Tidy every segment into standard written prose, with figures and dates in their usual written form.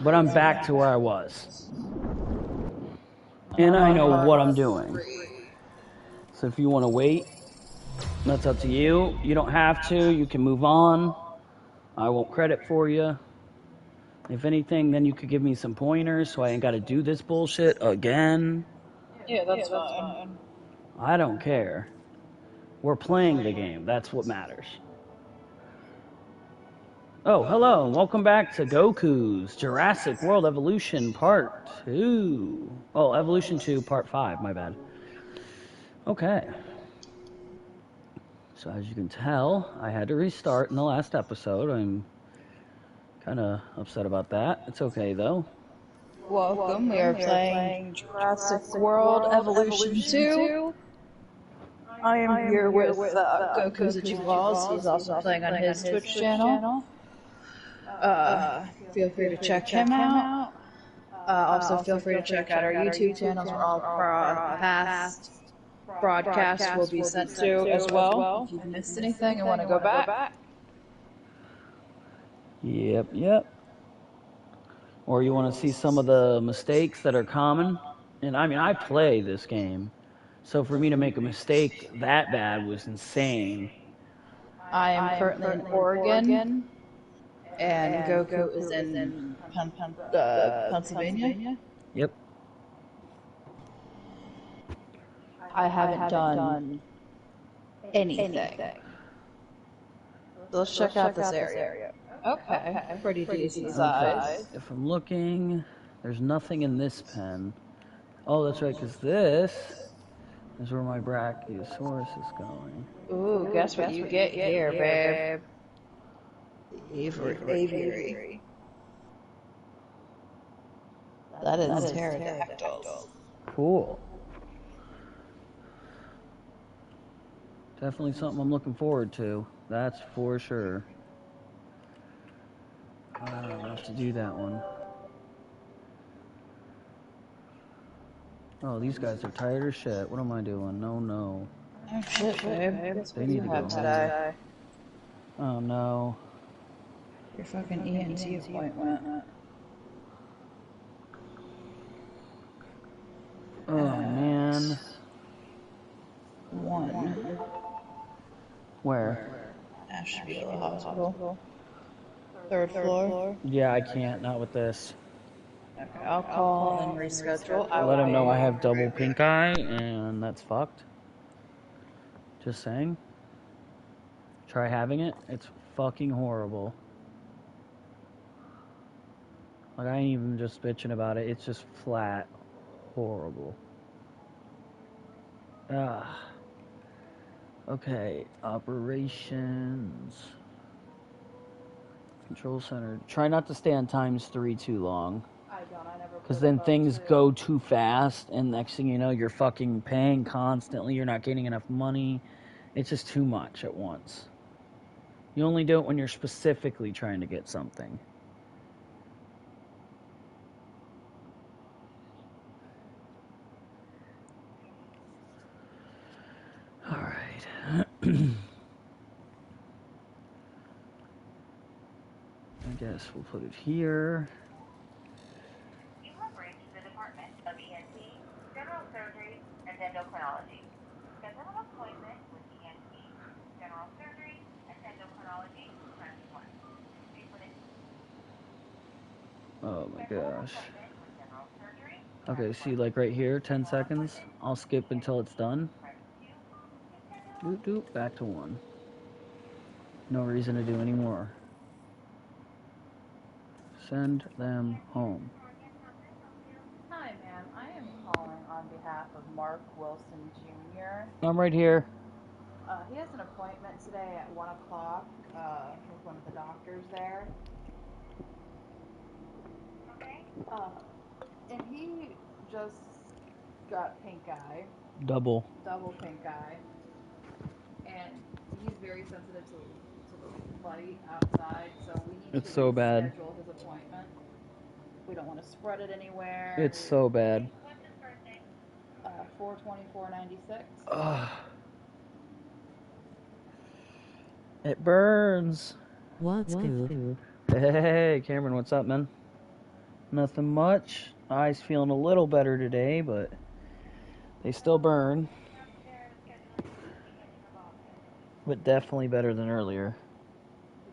But I'm back to where I was. And I know what I'm doing. So if you want to wait, that's up to you. You don't have to. You can move on. I won't credit for you. If anything, then you could give me some pointers so I ain't got to do this bullshit again. Yeah, that's fine. I don't care. We're playing the game. That's what matters. Oh, hello, and welcome back to Goku's Jurassic World Evolution Part 2. Oh, Evolution 2 Part 5, my bad. Okay. So as you can tell, I had to restart in the last episode. I'm kind of upset about that. It's okay, though. Welcome, we are playing Jurassic World Evolution 2. I am here with Goku's Laws. He's also playing on his Twitch channel. Feel free to check him out. Also, feel free to check out our YouTube channels where all past broadcasts will be sent to as well. If you've missed anything and want to go back. Yep. Or you want to see some of the mistakes that are common. And I mean, I play this game. So for me to make a mistake that bad was insane. I am currently in Oregon, and Goku is in Pennsylvania. Yep. I haven't done anything. Let's check out this area. Okay, pretty decent size. If I'm looking, there's nothing in this pen. Oh, that's right, because this is where my Brachiosaurus is going. Ooh, guess what you get here, babe? Aviary. That is pterodactyl. Cool. Definitely something I'm looking forward to. That's for sure. I don't have to do that one. Oh, these guys are tired as shit. What am I doing? No. Oh shit, babe. Guess They what need you to have go today? Oh no. Your fucking ENT appointment. Oh man. One. Where? Asheville Hospital. Third floor. Yeah, I can't. Not with this. Okay, I'll call and reschedule. I'll let him know I have double pink eye, and that's fucked. Just saying. Try having it. It's fucking horrible. Like, I ain't even just bitching about it. It's just flat horrible. Okay, operations. Control center. Try not to stay on ×3 too long. Because then things go too fast, and next thing you know, you're fucking paying constantly. You're not getting enough money. It's just too much at once. You only do it when you're specifically trying to get something. All right. I guess we'll put it here. You have reached the Department of ENT, General Surgery, and Endocrinology. Schedule an appointment with ENT, General Surgery, and Endocrinology. Press 1. Oh my gosh. Okay, see, like right here, 10 seconds. I'll skip until it's done. Doop, back to 1. No reason to do any more. Send them home. Hi, ma'am. I am calling on behalf of Mark Wilson Jr. I'm right here. He has an appointment today at 1 o'clock with one of the doctors there. Okay. And he just got pink eye. Double Pink eye. And he's very sensitive to the light outside, so we need to so bad. schedule his appointment. We don't want to spread it anywhere. It's so bad. What's his first name? 4/24/96. It burns. What's good? Hey, Cameron, what's up, man? Nothing much. Eyes feeling a little better today, but they still burn. But definitely better than earlier.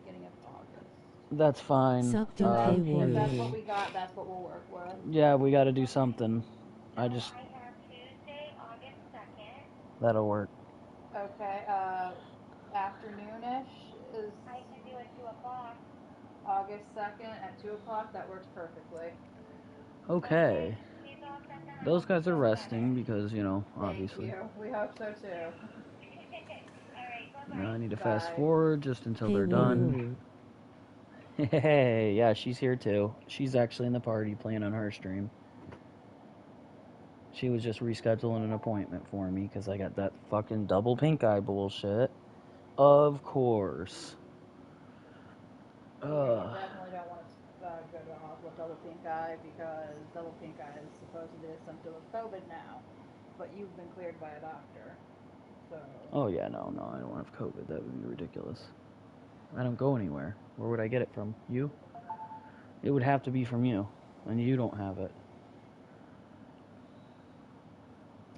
Beginning of August. That's fine. If that's what we got, that's what we'll work with. Yeah, we got to do something. I have Tuesday, August 2nd. That'll work. Okay, afternoonish is I can do it 2 o'clock. August 2nd at 2 o'clock. That works perfectly. Okay. He's all set then. Those guys are resting because, you know, obviously. Thank you. We hope so too. Alright, bye-bye. Now I need to Bye. fast forward just until they're done. Hey, yeah, she's here too. She's actually in the party playing on her stream. She was just rescheduling an appointment for me because I got that fucking double pink eye bullshit. Of course. We definitely don't want to go to the hospital with double pink eye because double pink eye is supposedly a symptom of COVID now. But you've been cleared by a doctor. So. Oh, yeah, no, I don't have COVID. That would be ridiculous. I don't go anywhere. Where would I get it from? You? It would have to be from you. And you don't have it.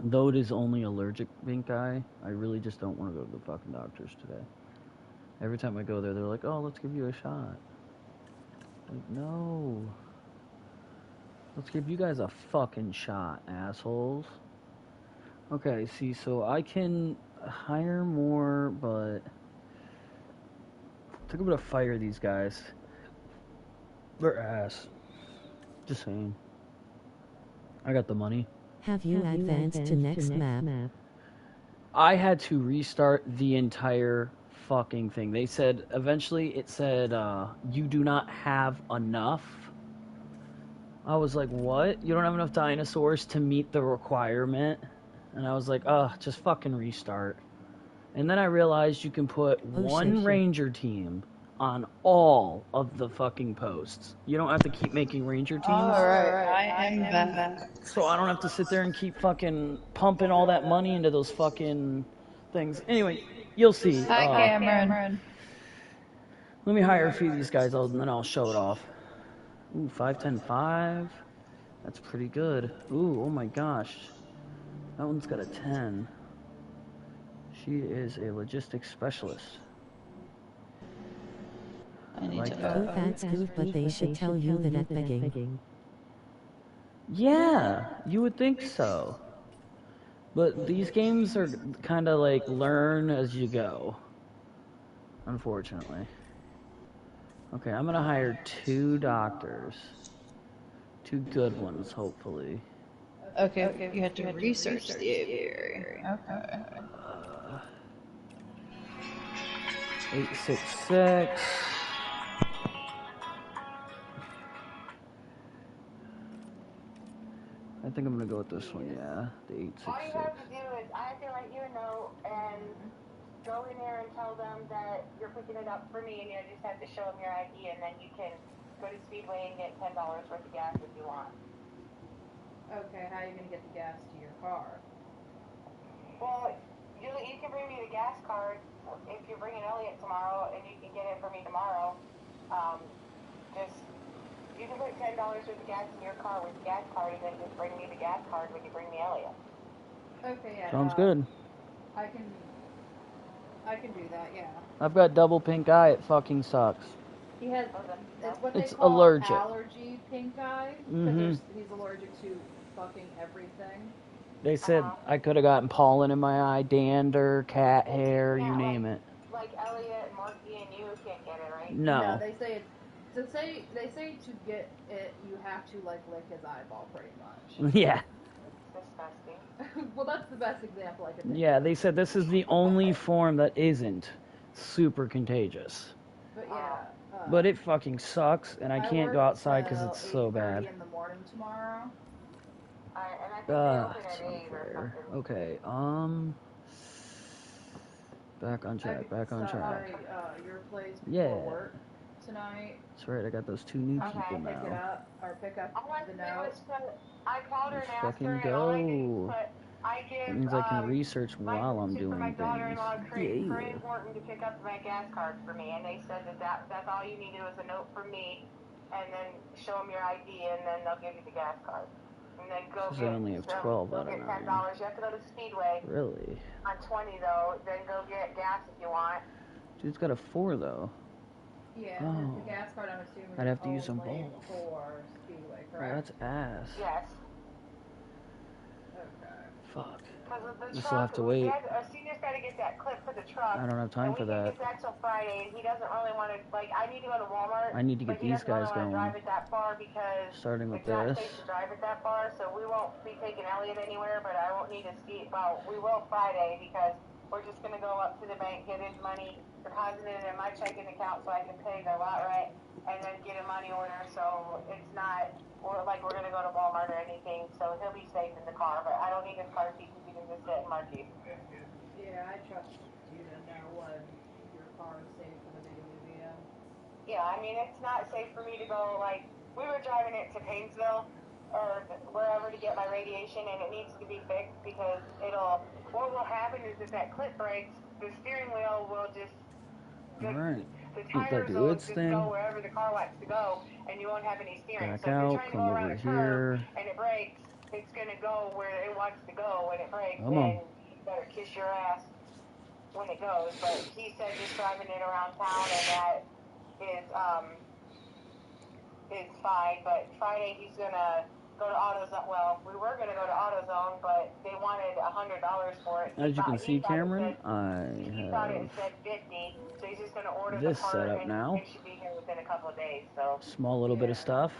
Though it is only allergic pink eye, I really just don't want to go to the fucking doctors today. Every time I go there, they're like, oh, let's give you a shot. Like, no. Let's give you guys a fucking shot, assholes. Okay, see, so I can hire more, but it took a bit of fire these guys. They're ass. Just saying. I got the money. Have you advanced to next map? I had to restart the entire fucking thing. They said, eventually it said, you do not have enough. I was like, what? You don't have enough dinosaurs to meet the requirement? And I was like, just fucking restart. And then I realized you can put one ranger team on all of the fucking posts. You don't have to keep making ranger teams. Alright, I am back. So I don't have to sit there and keep fucking pumping all that money into those fucking things. Anyway, you'll see. Hi, Cameron. Let me hire a few of these guys and then I'll show it off. Ooh, 5-10-5. That's pretty good. Ooh, oh my gosh. That one's got a 10. She is a logistics specialist. I need Like to that. Oh, that's good, but they should tell you that at begging. Yeah, you would think so. But these games are kind of like learn as you go. Unfortunately. Okay, I'm gonna hire 2 doctors. 2 good ones, hopefully. Okay, you had to research the aviary. Okay. 866. I think I'm gonna go with this one, yeah. The 866. All you have to do is, I have to let you know and go in there and tell them that you're picking it up for me, and you just have to show them your ID, and then you can go to Speedway and get $10 worth of gas if you want. Okay, how are you gonna get the gas to your car? Well, you can bring me the gas card if you're bringing Elliot tomorrow, and you can get it for me tomorrow. You can put $10 worth of gas in your car with the gas card, and then just bring me the gas card when you bring me Elliot. Okay, yeah. Sounds good. I can do that, yeah. I've got double pink eye, it fucking sucks. He has, it's what they It's call allergic. allergy pink eye, because he's allergic to fucking everything. They said I could have gotten pollen in my eye, dander, cat hair, you name it. Like Elliot, Marky, and you can't get it, right? No. They say they say to get it, you have to like lick his eyeball, pretty much. Yeah. Disgusting. Well, that's the best example I could think. Yeah, they said this is the only form that isn't super contagious. But yeah. But it fucking sucks, and I can't go outside because it's so 8:30 bad. in the morning tomorrow. And I think they open It's at 8 or unfair. something. Okay, back on track, Sorry, your place before Yeah. work tonight. That's right, I got those 2 new people Pick it now. up, or pick up All I the do note. is I called her and Let's asked her, fucking and all I did go. was I That give means I can research my while I'm for doing my things. daughter-in-law Corinne Yeah. Horton to pick up my gas card for me, and they said that's all you need to do is a note from me, and then show them your ID, and then they'll give you the gas card. And then go Says I only have 12 out of 9. $10. You have to go to Speedway Really? on 20 though. Then go get gas if you want. Dude's got a 4 though. Yeah, Oh. the gas card, I'm assuming, I'd have to use them only both. for Speedway, Oh, correct? that's ass. Yes. Okay. Fuck. Because of the This will truck, have to wait. Senior's got to get that clip for the truck. I don't have time for that. And we can't get that till Friday, and he doesn't really want to, like, I need to go to Walmart. I need to get but he these doesn't really guys want to going. drive it that far because Starting with it's not this. safe to drive it that far, so we won't be taking Elliot anywhere, but I won't need to see, well, we will Friday because we're just going to go up to the bank, get his money, deposit it in my checking account so I can pay the lot rent, and then get a money order so it's not, or like we're going to go to Walmart or anything, so he'll be safe in the car, but I don't need his car seat because he can just sit in Marquis. Yeah, I trust you to know when your car is safe for the BWBM. Yeah, I mean, it's not safe for me to go, like, we were driving it to Painesville or wherever to get my radiation, and it needs to be fixed because what will happen is if that clip breaks, the steering wheel will just, Alright. the Let that tires do will its just thing. go wherever the car wants to go, and you won't have any steering. Back So if you're out, trying to come go around over a curve here. and it breaks, it's going to go where it wants to go when it breaks, Come on. and you better kiss your ass when it goes. But he said just driving it around town, and that is fine. But Friday he's gonna go to AutoZone. Well, we were gonna go to AutoZone, but they wanted $100 for it. As you can see, Cameron, He thought it I said 50, so he's just gonna order have the this part, set up and now. it should be here within a couple of days. So Small little bit of stuff.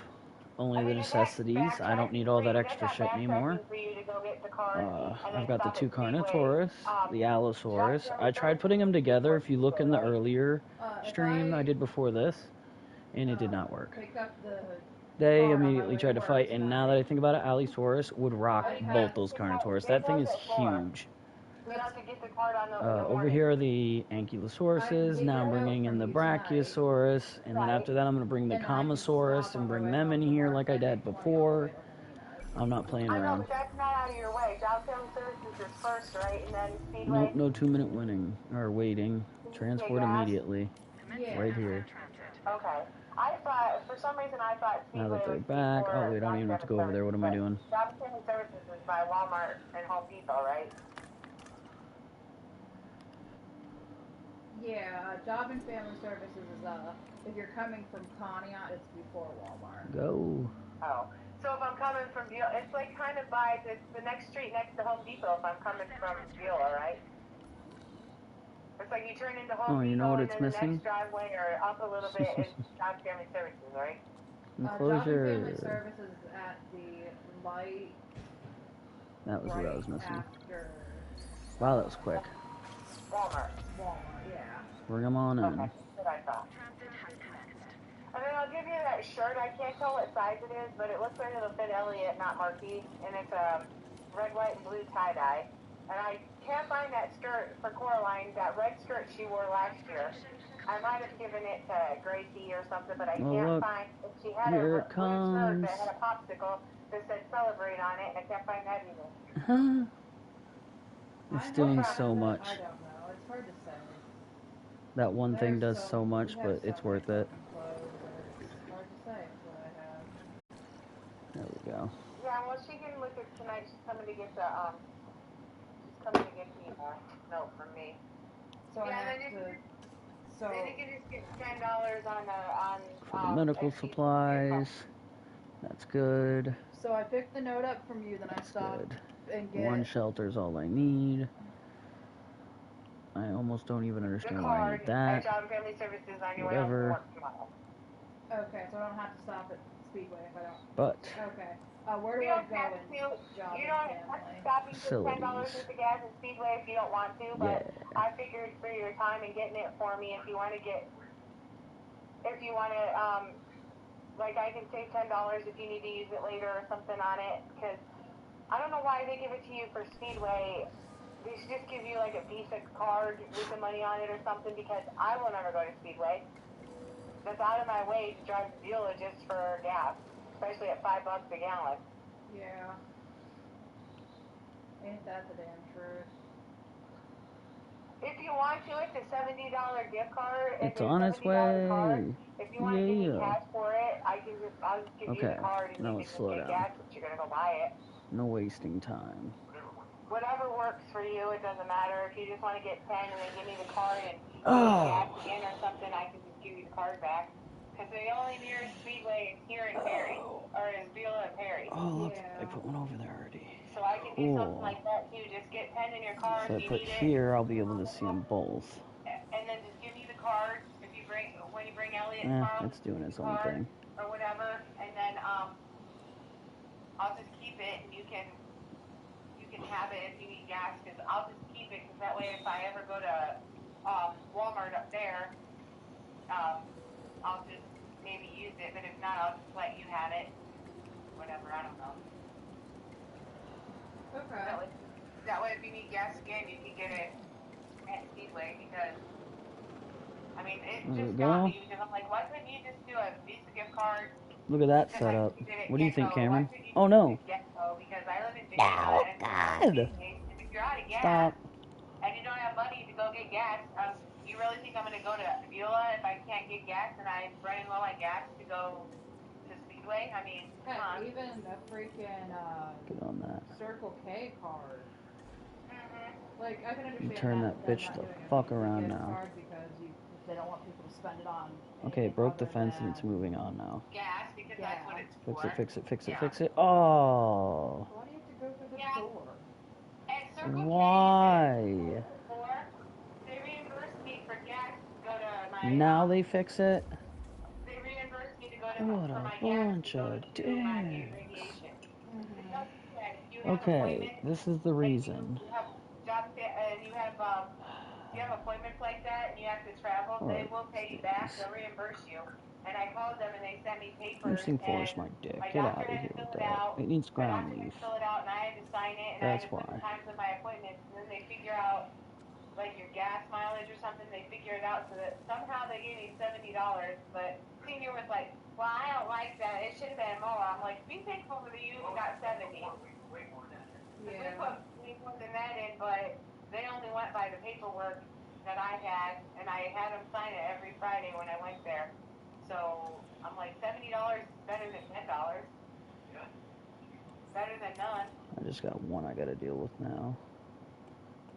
Only the necessities. I don't need all that extra shit anymore. for you to go get the card, and then I've got the stop 2 at Speedway. Carnotaurus, the Allosaurus. I tried putting them together. If you look in the earlier stream I did before this, and it did not work. Pick up the They car on my immediately way tried to work fight, and now that I think about it, Allosaurus would rock I both have- those Carnotaurus. That thing is huge. You have to get the card on the Over morning. here are the Ankylosauruses. Now I'm bringing in the Brachiosaurus, and then after that I'm going to bring the Comosaurus and bring them in here like I did before. I'm not playing I know, around. but that's not out of your way. Job Family Services is first, right? And then Speedway. Nope, no 2-minute winning or waiting. Transport immediately. Yeah. Right here. Okay. I thought, for some reason, I thought Speedway Now that they're was back. before Oh, wait, I don't even have to go over there. What am I doing? Job Family Services is by Walmart and Home Depot, right? Yeah, Job and Family Services is, if you're coming from Conneaut, it's before Walmart. Go. Oh. So if I'm coming from Beulah, it's like kind of by the next street next to Home Depot if I'm coming from Beulah, right? It's like you turn into Home Depot, You know what and it's then the missing? next driveway or up a little bit is Job Family Services, right? Job and Family Enclosure. Services is at the light That was what I was missing. after Wow, that was quick. Walmart. yeah. Bring them on in. Okay, that's what I thought. And then I'll give you that shirt. I can't tell what size it is, but it looks like it'll fit Elliot, not Marquis. And it's red, white, and blue tie-dye. And I can't find that skirt for Coraline, that red skirt she wore last year. I might have given it to Gracie or something, but I can't find it. She had a blue skirt that had a popsicle that said celebrate on it, and I can't find that either. It's doing so much. I don't know. It's hard to say. That one thing does so much, but it's worth it. It's hard to say what I have. There we go. Yeah, well, she can look at tonight. She's coming to get the note from me. So yeah, I then have you to. So then you can just get $10 on For the medical supplies. That's good. So I picked the note up from you, then I stopped and get 1 shelter's all I need. I almost don't even understand why I need that. Job and Family Services on your Whatever. way home from work tomorrow. Okay, so I don't have to stop at Speedway if I don't. But Okay. Where do I go in Job You and don't have to Family? stop and get $10 Facilities. worth of gas at Speedway if you don't want to, but I figured for your time and getting it for me, if you want to, like I can save $10 if you need to use it later or something on it, because I don't know why they give it to you for Speedway. They should just give you like a Visa card with the money on it or something, because I will never go to Speedway. That's out of my way to drive to Beulah just for gas, especially at $5 a gallon. Yeah. Ain't that the damn truth? If you want to, it's a $70 gift card. It's It's a on its $70 card. way. If you want to give me Yeah. cash for it, I'll just give you Okay. the card and Now you let's can just slow get down. gas if you're gonna go buy it. No wasting time. Whatever works for you, it doesn't matter. If you just want to get 10 and then give me the card and Oh. gas again or something, I can just give you the card back. Because the only nearest speedway is here in Perry, or is Beulah and Perry. Oh, look, Yeah. I put one over there already. So I can do something like that too. Just get 10 in your car So I if you put need here, I'll be able to see them both. and then just give me the card if you when you bring Elliot tomorrow. It's doing its own card thing. or whatever, and then I'll just keep it, and you can have it if you need gas. Because I'll just keep it, because that way if I ever go to Walmart up there, I'll just maybe use it. But if not, I'll just let you have it. Whatever, I don't know. Okay. That way, if you need gas again, you can get it at Speedway, because I mean, it just got me, because I'm like, why couldn't you just do a Visa gift card? Look at that setup. What do you think, Cameron? Oh no. Because I live in Geneva, and God. if you're out of gas Stop. and you don't have money to go get gas, you really think I'm going to go to Beulah if I can't get gas and I'm running low on gas to go to Speedway? I mean, come on. Even a freaking Get on that. Circle K card. Mm-hmm. Like, I can understand turn that bitch not the doing a fuck Visa around gift now. card because they don't want people to spend it on. Okay, it broke the other fence and than it's moving on now. Gas, because that's what it's Fix for. it, fix it, fix it, Yeah. fix it. Oh. Why do you have to go through the Yeah. door? And Circle Why? They reimbursed me for gas to go to my. Now they fix it? They reimbursed me to go to What for a my gas bunch to go of to my dicks. radiation. Mm-hmm. You have Okay, appointments, this is the reason. you have job and you have appointments like that, and you have to travel. Alright, They will pay you back. They'll reimburse you. And I called them, and they sent me papers. Nursing force And my dick. my Get doctor out of had here to fill with it that. out. It needs My ground doctor had leaf. to fill it out, and I had to sign it, and That's I had to put the why. times of my appointments, and then they figure out like your gas mileage or something. They figure it out so that somehow they gave me $70. But Senior was like, "Well, I don't like that. It should have been more." I'm like, "Be thankful for you got 70." Yeah. We put way more than that in, but they only went by the paperwork that I had, and I had them sign it every Friday when I went there. So I'm like, $70 is better than $10. Better than none. I just got one I gotta deal with now.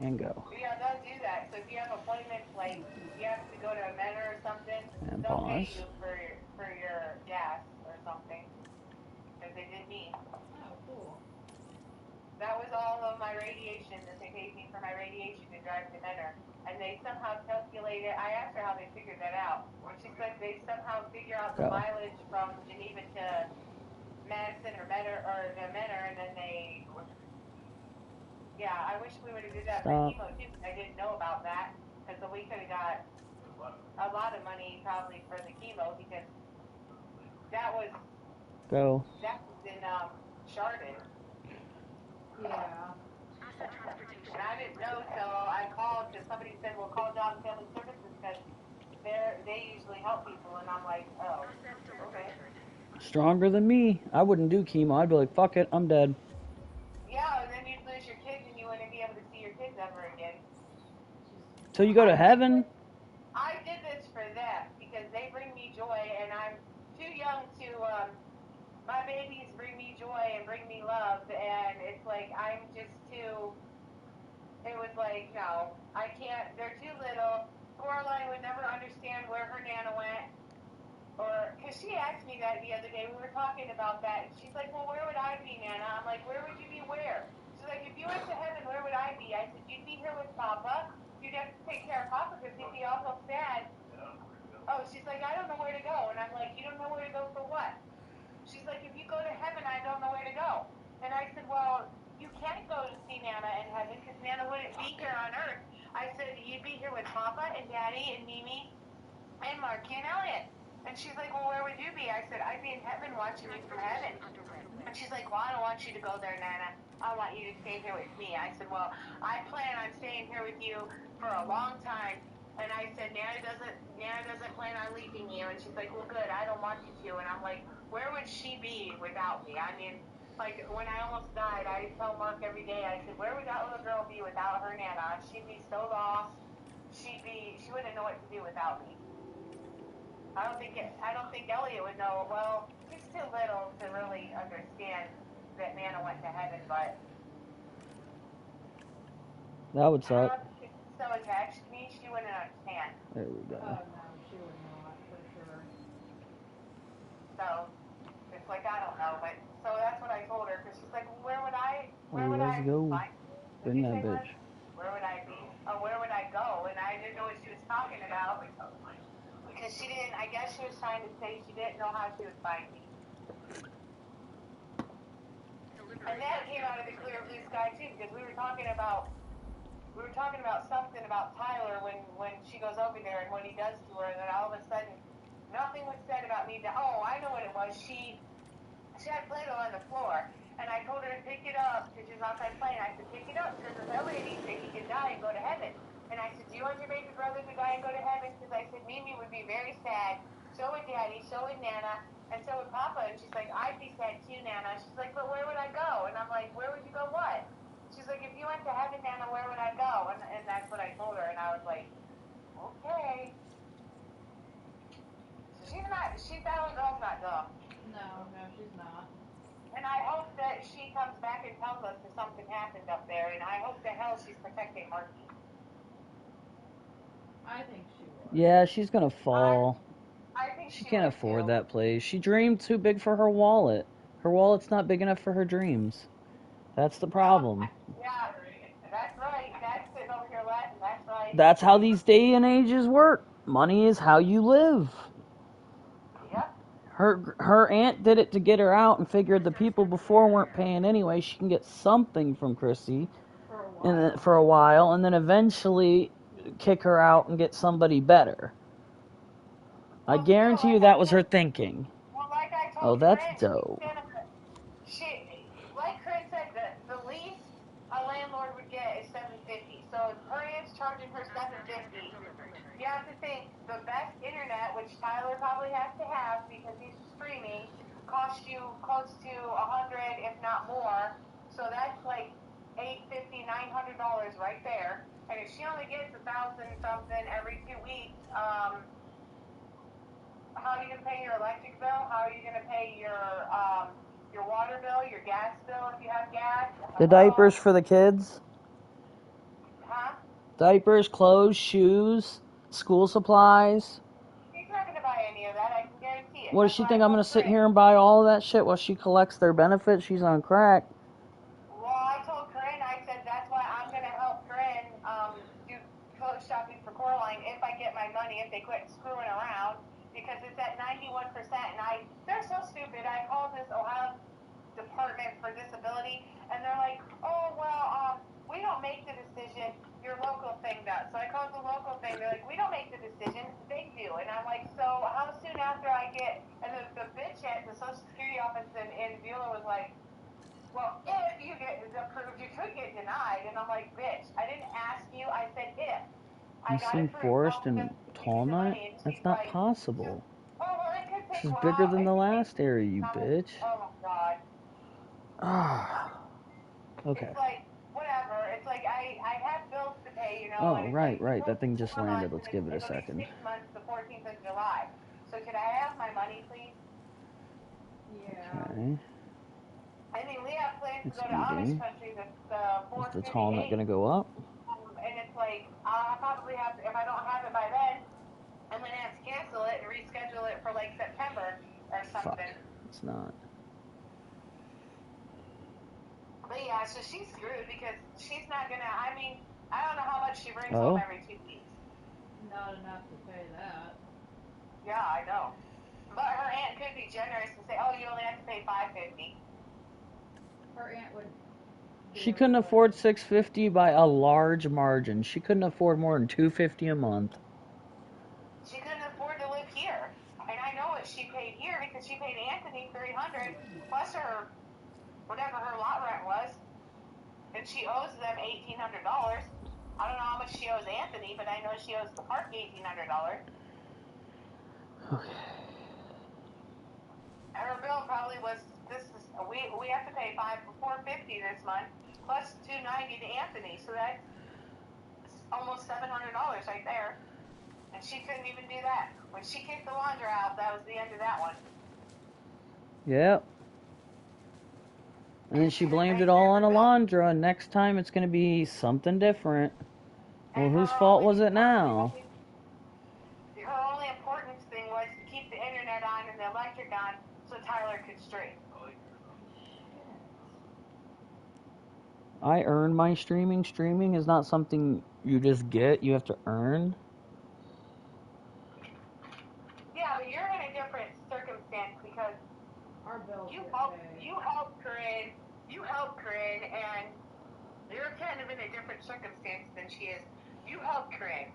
And go. Yeah, they'll do that. So if you have appointments, like you have to go to a Menor or something, And they'll pay pause. you for your gas or something. Because they did me. Oh, cool. That was all of my radiation that they paid me for my radiation to drive to Menor. And they somehow calculated, I asked her how they figured that out. She said they somehow figure out the mileage from Geneva to Madison or Menor, and then they, yeah, I wish we would have did that for chemo too, because I didn't know about that. Because we could have got a lot of money probably for the chemo, because that was in Chardon. Yeah. And I didn't know, so I called because somebody said, "Well, call Job and Family Services because they usually help people." And I'm like, "Oh, okay." Stronger than me. I wouldn't do chemo. I'd be like, fuck it, I'm dead. Yeah, and then you'd lose your kids and you wouldn't be able to see your kids ever again. Till you go to heaven? I did this for them because they bring me joy, and I'm too young to. My babies bring me joy and bring me love, and it's like I'm just too. It was like, no, I can't. They're too little. Coraline would never understand where her Nana went. Or, because she asked me that the other day. We were talking about that. And she's like, well, where would I be, Nana? I'm like, where would you be where? She's like, if you went to heaven, where would I be? I said, you'd be here with Papa. You'd have to take care of Papa because he'd be awful sad. Oh, she's like, I don't know where to go. And I'm like, you don't know where to go for what? She's like, if you go to heaven, I don't know where to go. And I said, well, you can't go to see Nana in heaven because Nana wouldn't be here on earth. I said, you'd be here with Papa and Daddy and Mimi and Marky and Elliot. And she's like, well, where would you be? I said, I'd be in heaven watching you from heaven. And she's like, well, I don't want you to go there, Nana. I want you to stay here with me. I said, well, I plan on staying here with you for a long time. And I said, Nana doesn't plan on leaving you. And she's like, well, good. I don't want you to. And I'm like, where would she be without me? I mean, like, when I almost died, I tell Mark every day, I said, where would that little girl be without her Nana? She'd be so lost. She wouldn't know what to do without me. I don't think Elliot would know. Well, he's too little to really understand that Nana went to heaven, but That would suck. so attached to me, she wouldn't understand. There we go. Oh no, she would not, for sure. So it's like, I don't know, but so that's what I told her, because she's like, where would I Let's go. find? Bring that bitch. Where would I be? Where would I go? And I didn't know what she was talking about because she didn't. I guess she was trying to say she didn't know how she would find me. And that came out of the clear blue sky too, because we were talking about something about Tyler when she goes over there and what he does to her, and then all of a sudden nothing was said about me. Oh, I know what it was. She had Play-Doh on the floor, and I told her to pick it up because she was outside playing. I said, pick it up because if Elliot eats it, he can die and go to heaven. And I said, do you want your baby brother to die and go to heaven? Because I said, Mimi would be very sad. So would Daddy. So would Nana. And so would Papa. And she's like, I'd be sad too, Nana. She's like, but where would I go? And I'm like, where would you go what? She's like, if you went to heaven, Nana, where would I go? And that's what I told her. And I was like, okay. So that little girl's not dumb. No, she's not. And I hope that she comes back and tells us that something happened up there, and I hope to hell she's protecting Marky. I think she would. Yeah, she's gonna fall. I think She can't afford too. that place. She dreamed too big for her wallet. Her wallet's not big enough for her dreams. That's the problem. Yeah, that's right. That's sitting over here laughing. That's right. That's how these day and ages work. Money is how you live. Yep. Her aunt did it to get her out and figured the people before weren't paying anyway. She can get something from Chrissy for a while, and then eventually kick her out and get somebody better. I guarantee you that was her thinking. Well, like I told that's Chris, dope. Like Chris said, the least a landlord would get is $750. So if her aunt's charging her $750, you have to think the best internet, which Tyler probably has to have because he's streaming, costs you close to $100, if not more. So that's like $850, $900 right there. And if she only gets $1,000 something every 2 weeks, how are you going to pay your electric bill? How are you going to pay your water bill, your gas bill if you have gas? The diapers for the kids? Huh? Diapers, clothes, shoes, school supplies. She's not going to buy any of that, I can guarantee it. What does she think? I'm going to sit here and buy all of that shit while she collects their benefits? She's on crack. Well, I told Corinne, I said that's why I'm going to help Corinne do clothes shopping for Coraline if I get my money, if they quit screwing around, because it's at 91%, and they're so stupid. I called this Ohio Department for Disability, and they're like, oh, well, we don't make the decision, your local thing does. So I called the local thing, they're like, we don't make the decision, they do. And I'm like, so how soon after I get, and the bitch at the Social Security office in Beulah was like, well, if you get approved, you could get denied. And I'm like, bitch, I didn't ask you, I said if. You seen Forest and Tall Night? That's not possible. Oh, well, it could take This is bigger than the last area, you bitch. Oh, God. Ah. Okay. It's like, whatever. It's like, I have bills to pay, you know. Oh, right. That thing just landed. Let's give it a second. 6 months, the 14th of July. So could I have my money, please? Yeah. Okay. I mean, we have plans to go to Amish country the 4th. Is the Tall Nut gonna go up? And it's like, I'll probably have to, if I don't have it by then, I'm going to have to cancel it and reschedule it for like September or something. Fuck. It's not. But yeah, so she's screwed because she's not going to, I mean, I don't know how much she brings home every 2 weeks. Not enough to pay that. Yeah, I know. But her aunt could be generous and say, oh, you only have to pay $550. Her aunt would. She couldn't afford $650 by a large margin. She couldn't afford more than $250 a month. She couldn't afford to live here. And I know what she paid here because she paid Anthony $300 plus her, whatever her lot rent was. And she owes them $1,800. I don't know how much she owes Anthony, but I know she owes the park $1,800. Okay. Her bill probably was we have to pay $450 this month plus $290 to Anthony, so that's almost $700 right there. And she couldn't even do that. When she kicked the laundry out, that was the end of that one. Yep. And then she blamed it all on Alondra, and next time it's going to be something different. Well, whose fault was it now? Her only importance thing was to keep the internet on and the electric on so Tyler could stream. I earn my streaming. Streaming is not something you just get. You have to earn. Yeah, but you're in a different circumstance because Our bills you get help Corinne, and you're kind of in a different circumstance than she is. You help Corinne,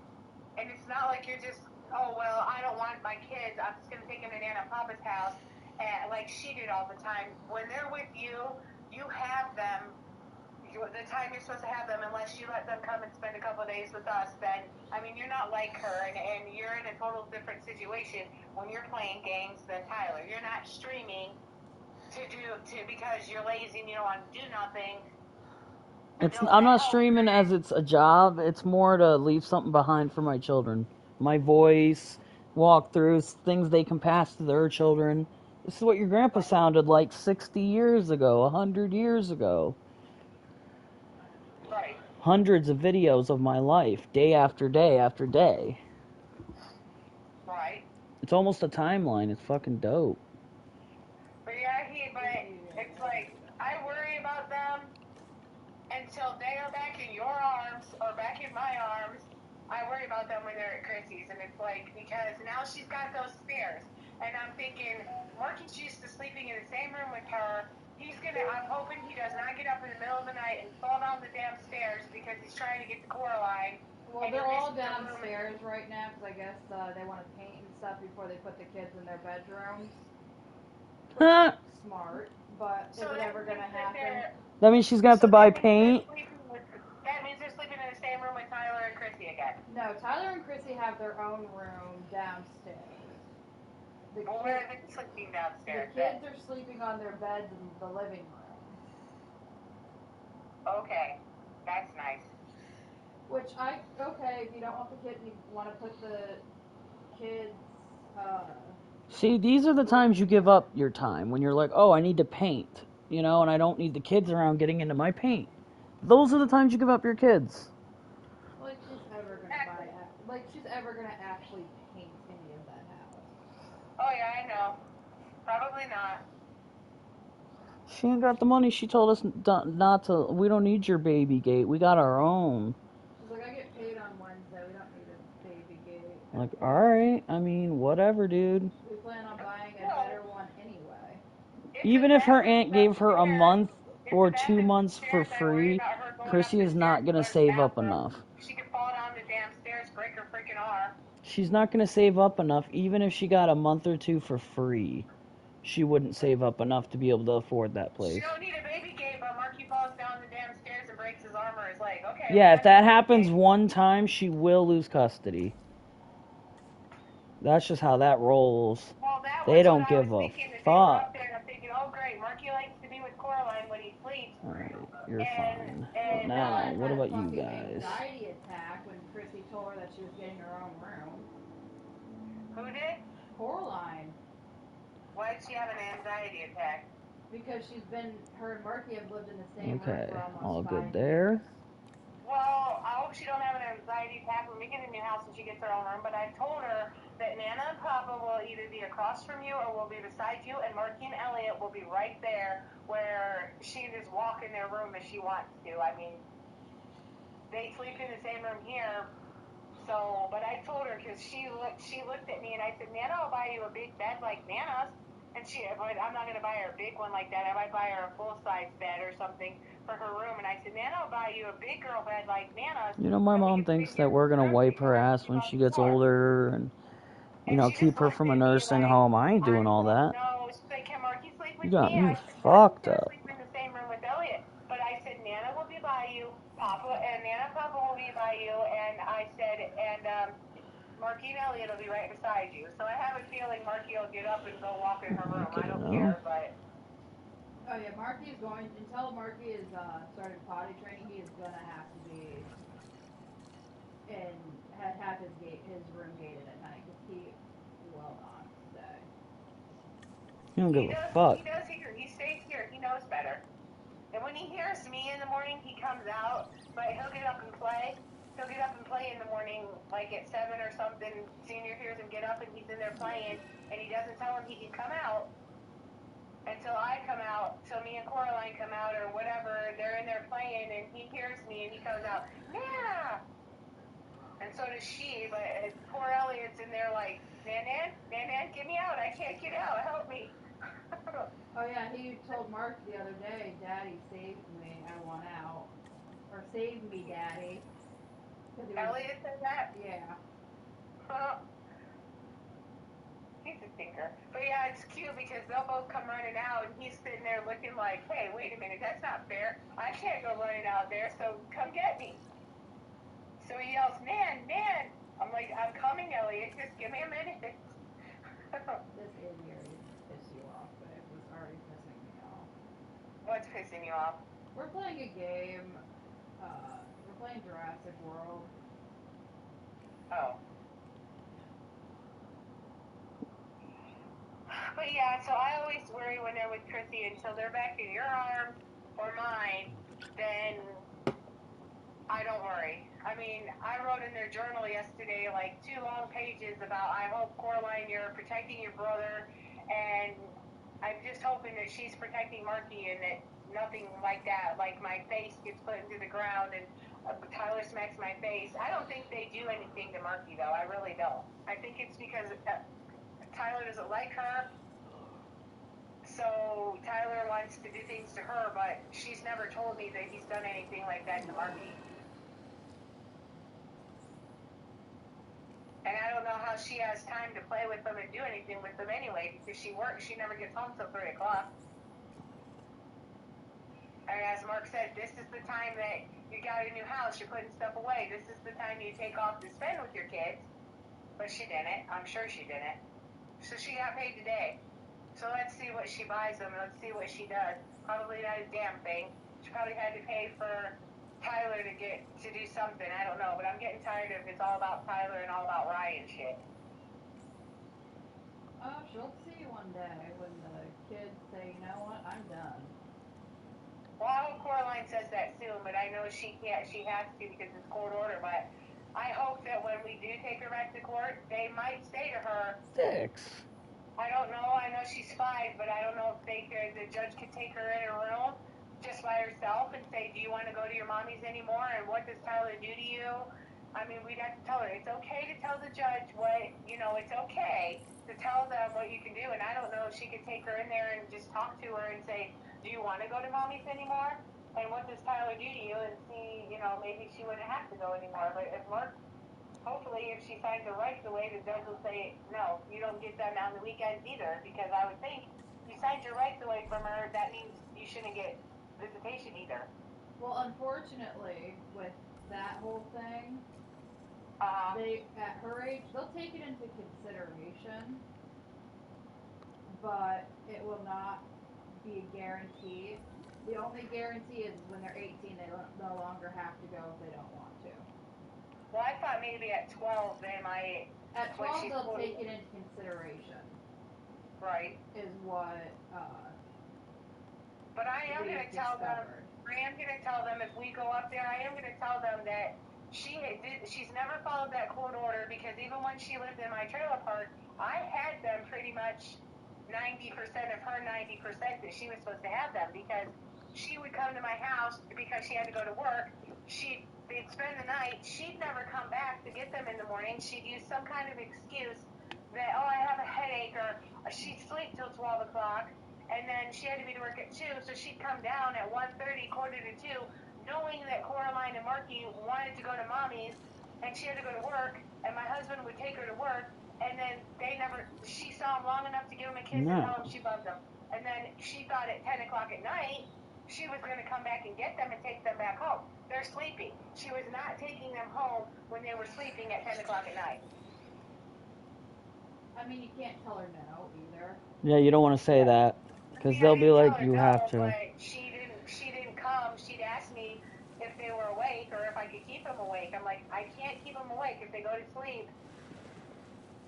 and it's not like you're just, oh well, I don't want my kids, I'm just gonna take them to Nana and Papa's house, and like she did all the time. When they're with you, you have them. The time you're supposed to have them, unless you let them come and spend a couple of days with us, then, I mean, you're not like her, and you're in a total different situation when you're playing games than Tyler. You're not streaming because you're lazy and you don't want to do nothing. I'm not streaming as it's a job. It's more to leave something behind for my children. My voice, walkthroughs, things they can pass to their children. This is what your grandpa sounded like 60 years ago, 100 years ago. Right. Hundreds of videos of my life, day after day after day. Right. It's almost a timeline. It's fucking dope. But yeah, but it's like, I worry about them until they are back in your arms or back in my arms. I worry about them when they're at Chrissy's, and it's like, because now she's got those stairs, and I'm thinking, Marky's used to sleeping in the same room with her. I'm hoping he does not get up in the middle of the night and fall down the damn stairs because he's trying to get to Coraline. Well, they're all downstairs right now because I guess they want to paint and stuff before they put the kids in their bedrooms. Smart, but is it ever going to happen? That means she's going to have to buy paint? That means they're sleeping in the same room with Tyler and Chrissy again. No, Tyler and Chrissy have their own room downstairs. Where are they sleeping downstairs? The kids are sleeping on their beds in the living room. Okay, that's nice. Which if you don't want the kid, you want to put the kids, See, these are the times you give up your time, when you're like, oh, I need to paint, and I don't need the kids around getting into my paint. Those are the times you give up your kids. Like she's ever gonna actually paint any of that house. Oh yeah, I know. Probably not. She ain't got the money. She told us not to. We don't need your baby gate. We got our own. She's like, I get paid on Wednesday. We don't need a baby gate. Like, alright. I mean, whatever, dude. We plan on buying a better one anyway. Even if her aunt gave her a month or 2 months for free, Chrissy is not going to save up enough. She could fall down the damn stairs, break her freaking arm. She's not going to save up enough, even if she got a month or 2 for free. She wouldn't save up enough to be able to afford that place. She don't need a baby gate, but Marky falls down the damn stairs and breaks his arm or his leg. Okay. Yeah, if that happens one time, she will lose custody. That's just how that rolls. Well, they don't give a fuck. I'm thinking, oh great, Marky likes to be with Coraline when he sleeps. Alright, you're fine. Now, what about you guys? Anxiety attack when Chrissy told her that she was getting her own room. Who did? Coraline. Why did she have an anxiety attack? Because her and Marky have lived in the same room for almost all 5 good there. years. Well, I hope she don't have an anxiety attack when we get a new house and she gets her own room, but I told her that Nana and Papa will either be across from you or will be beside you, and Marky and Elliot will be right there where she can just walk in their room if she wants to. I mean, they sleep in the same room here, so, but I told her because she looked at me and I said, Nana will buy you a big bed like Nana's, but I'm not going to buy her a big one like that. I might buy her a full-size bed or something for her room, and I said, Nana will buy you a big girl bed like Nana's. My mom thinks that we're going to wipe her ass when she gets older and, keep her from a nursing home. I ain't doing all that. No, she's like, can Marky sleep with You got me? me fucked up. Sleep in the same room with Elliot. But I said, Nana will be by you, Nana and Papa will be by you, and I said, Marky and Elliot will be right beside you. So I have a feeling Marky will get up and go walk in her room. I don't No. care, but Oh yeah, Marky is going until Marky is started potty training. He is gonna have to be and have his room gated at night because he will not stay. You don't give a fuck. he does here. He stays here. He knows better. And when he hears me in the morning, he comes out, but he'll get up and play. He'll get up and play in the morning, like at 7 or something. Senior hears him get up and he's in there playing, and he doesn't tell him he can come out until I come out, till me and Coraline come out or whatever. They're in there playing, and he hears me, and he comes out, yeah. And so does she, but poor Elliot's in there like, Nan, get me out. I can't get out. Help me. Oh yeah, he told Mark the other day, Daddy saved me. I want out, or save me, Daddy. Elliot said that? Yeah. He's a thinker. But yeah, it's cute because they'll both come running out and he's sitting there looking like, hey, wait a minute, that's not fair. I can't go running out there, so come get me. So he yells, Nan. I'm like, I'm coming, Elliot. Just give me a minute. This aviary piss you off, but it was already pissing me off. What's pissing you off? We're playing a game. We're playing Jurassic World. Oh. But yeah, so I always worry when they're with Chrissy until they're back in your arms or mine, then I don't worry. I mean, I wrote in their journal yesterday like 2 long pages about I hope, Coraline, you're protecting your brother, and I'm just hoping that she's protecting Marky and that nothing like that, like my face gets put into the ground and Tyler smacks my face. I don't think they do anything to Marky, though. I really don't. I think it's because Tyler doesn't like her. So Tyler wants to do things to her, but she's never told me that he's done anything like that to Marky. And I don't know how she has time to play with them and do anything with them anyway, because she works. She never gets home till 3 o'clock. And as Mark said, this is the time that you got a new house, you're putting stuff away. This is the time you take off to spend with your kids. But she didn't. I'm sure she didn't. So she got paid today. So let's see what she buys them. Let's see what she does. Probably not a damn thing. She probably had to pay for Tyler to do something. I don't know. But I'm getting tired of it's all about Tyler and all about Ryan shit. Oh, she'll see one day when the kids say, you know what, I'm done. Well, I hope Coraline says that soon, but I know she can't. She has to because it's court order. But I hope that when we do take her back to court, they might say to her, 6. I don't know. I know she's 5, but I don't know if the judge could take her in her room just by herself and say, do you want to go to your mommy's anymore? And what does Tyler do to you? I mean, we'd have to tell her, it's okay to tell the judge it's okay to tell them what you can do. And I don't know if she could take her in there and just talk to her and say, do you want to go to mommy's anymore? And what does Tyler do to you? And see, maybe she wouldn't have to go anymore. But if Mark, hopefully, if she signs her rights away, the judge will say, no, you don't get them on the weekends either, because I would think you signed your rights away from her, that means you shouldn't get visitation either. Well, unfortunately, with that whole thing, they, at her age, they'll take it into consideration, but it will not be a guarantee. The only guarantee is when they're 18, they no longer have to go if they don't want to. Well, I thought maybe at 12 they might. At When 12, she's they'll 40. take it into consideration, Right. is what But I am going to tell them. I am going to tell them if we go up there. I am going to tell them that she's never followed that court order, because even when she lived in my trailer park, I had them pretty much 90% of her 90% that she was supposed to have them, because she would come to my house because she had to go to work. They'd spend the night. She'd never come back to get them in the morning. She'd use some kind of excuse that, oh, I have a headache, or she'd sleep till 12 o'clock. And then she had to be to work at 2, so she'd come down at 1:30, quarter to 2, knowing that Coraline and Marky wanted to go to mommy's, and she had to go to work, and my husband would take her to work, and then she saw him long enough to give him a kiss and tell him she loved him. And then she thought at 10 o'clock at night, she was going to come back and get them and take them back home. They're sleeping. She was not taking them home when they were sleeping at 10 o'clock at night. I mean, you can't tell her no either. Yeah, you don't want to say that. Because I they'll be didn't tell like, her you no, have to. but she didn't come. She'd ask me if they were awake or if I could keep them awake. I'm like, I can't keep them awake. If they go to sleep,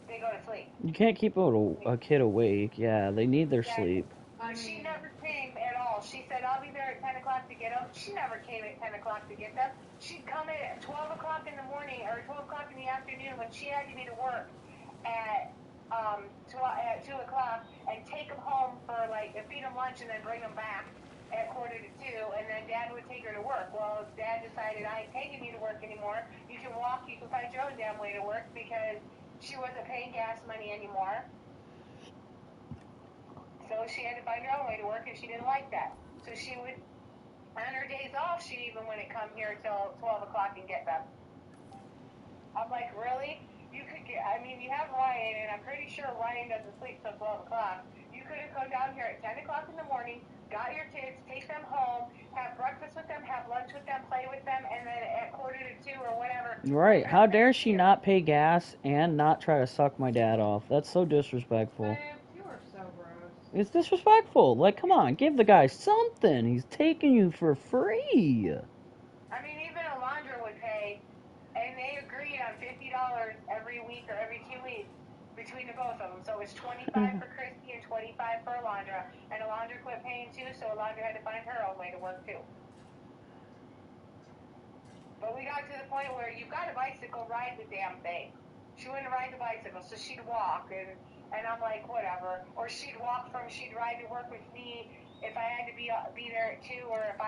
they go to sleep. You can't keep a kid awake. Yeah, they need their sleep. But she never came at all. She said, I'll be there at 10 o'clock to get them. She never came at 10 o'clock to get them. She'd come in at 12 o'clock in the morning or 12 o'clock in the afternoon when she had to be to work at 2 o'clock and take them home for like, feed them lunch and then bring them back at 1:45, and then Dad would take her to work. Well, Dad decided, I ain't taking you to work anymore. You can walk, you can find your own damn way to work, because she wasn't paying gas money anymore. So she had to find her own way to work, and she didn't like that. So she would, on her days off, she even wouldn't come here till 12 o'clock and get them. I'm like, really? You could get, I mean, you have Ryan, and I'm pretty sure Ryan doesn't sleep till 12 o'clock. You could have come down here at 10 o'clock in the morning, got your kids, take them home, have breakfast with them, have lunch with them, play with them, and then at 1:45 or whatever. Right. How dare she not pay gas and not try to suck my dad off? That's so disrespectful. You are so gross. It's disrespectful. Like, come on, give the guy something. He's taking you for free. I mean, even Alondra would pay, and they agreed on $50 every week or every 2 weeks between the both of them. So it was 25 for Christy and 25 for Alondra. And Alondra quit paying too, so Alondra had to find her own way to work too. But we got to the point where you've got a bicycle, ride the damn thing. She wouldn't ride the bicycle, so she'd walk, and I'm like, whatever. Or she'd ride to work with me if I had to be there at 2, or if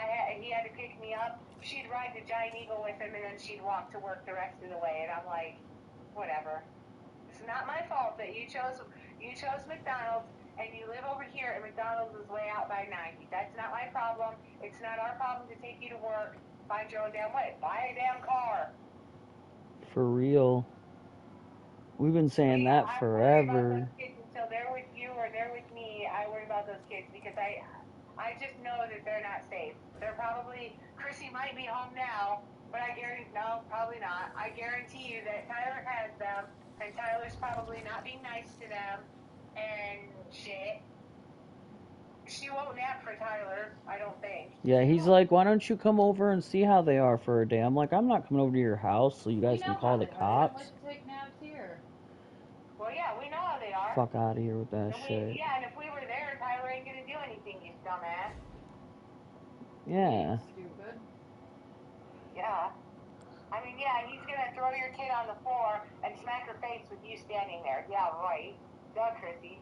he had to pick me up. She'd ride the Giant Eagle with him, and then she'd walk to work the rest of the way. And I'm like, whatever. It's not my fault that you chose McDonald's, and you live over here, and McDonald's is way out by 90. That's not my problem. It's not our problem to take you to work. Find your own damn way. Buy a damn car. For real. We've been saying that I forever. worry about those kids until they're with you or they're with me. I worry about those kids because I just know that they're not safe. They're probably, Chrissy might be home now, but no, probably not. I guarantee you that Tyler has them, and Tyler's probably not being nice to them and shit. She won't nap for Tyler, I don't think. Yeah, he's like, why don't you come over and see how they are for a day? I'm like, I'm not coming over to your house so you guys can call the cops. To take naps here. Well, yeah, we know how they are. Fuck out of here with that shit. Yeah, and if we were there, Tyler ain't gonna do anything, you dumbass. Yeah. Stupid. Yeah. I mean, yeah, he's gonna throw your kid on the floor and smack her face with you standing there. Yeah, right. Duh, Chrissy.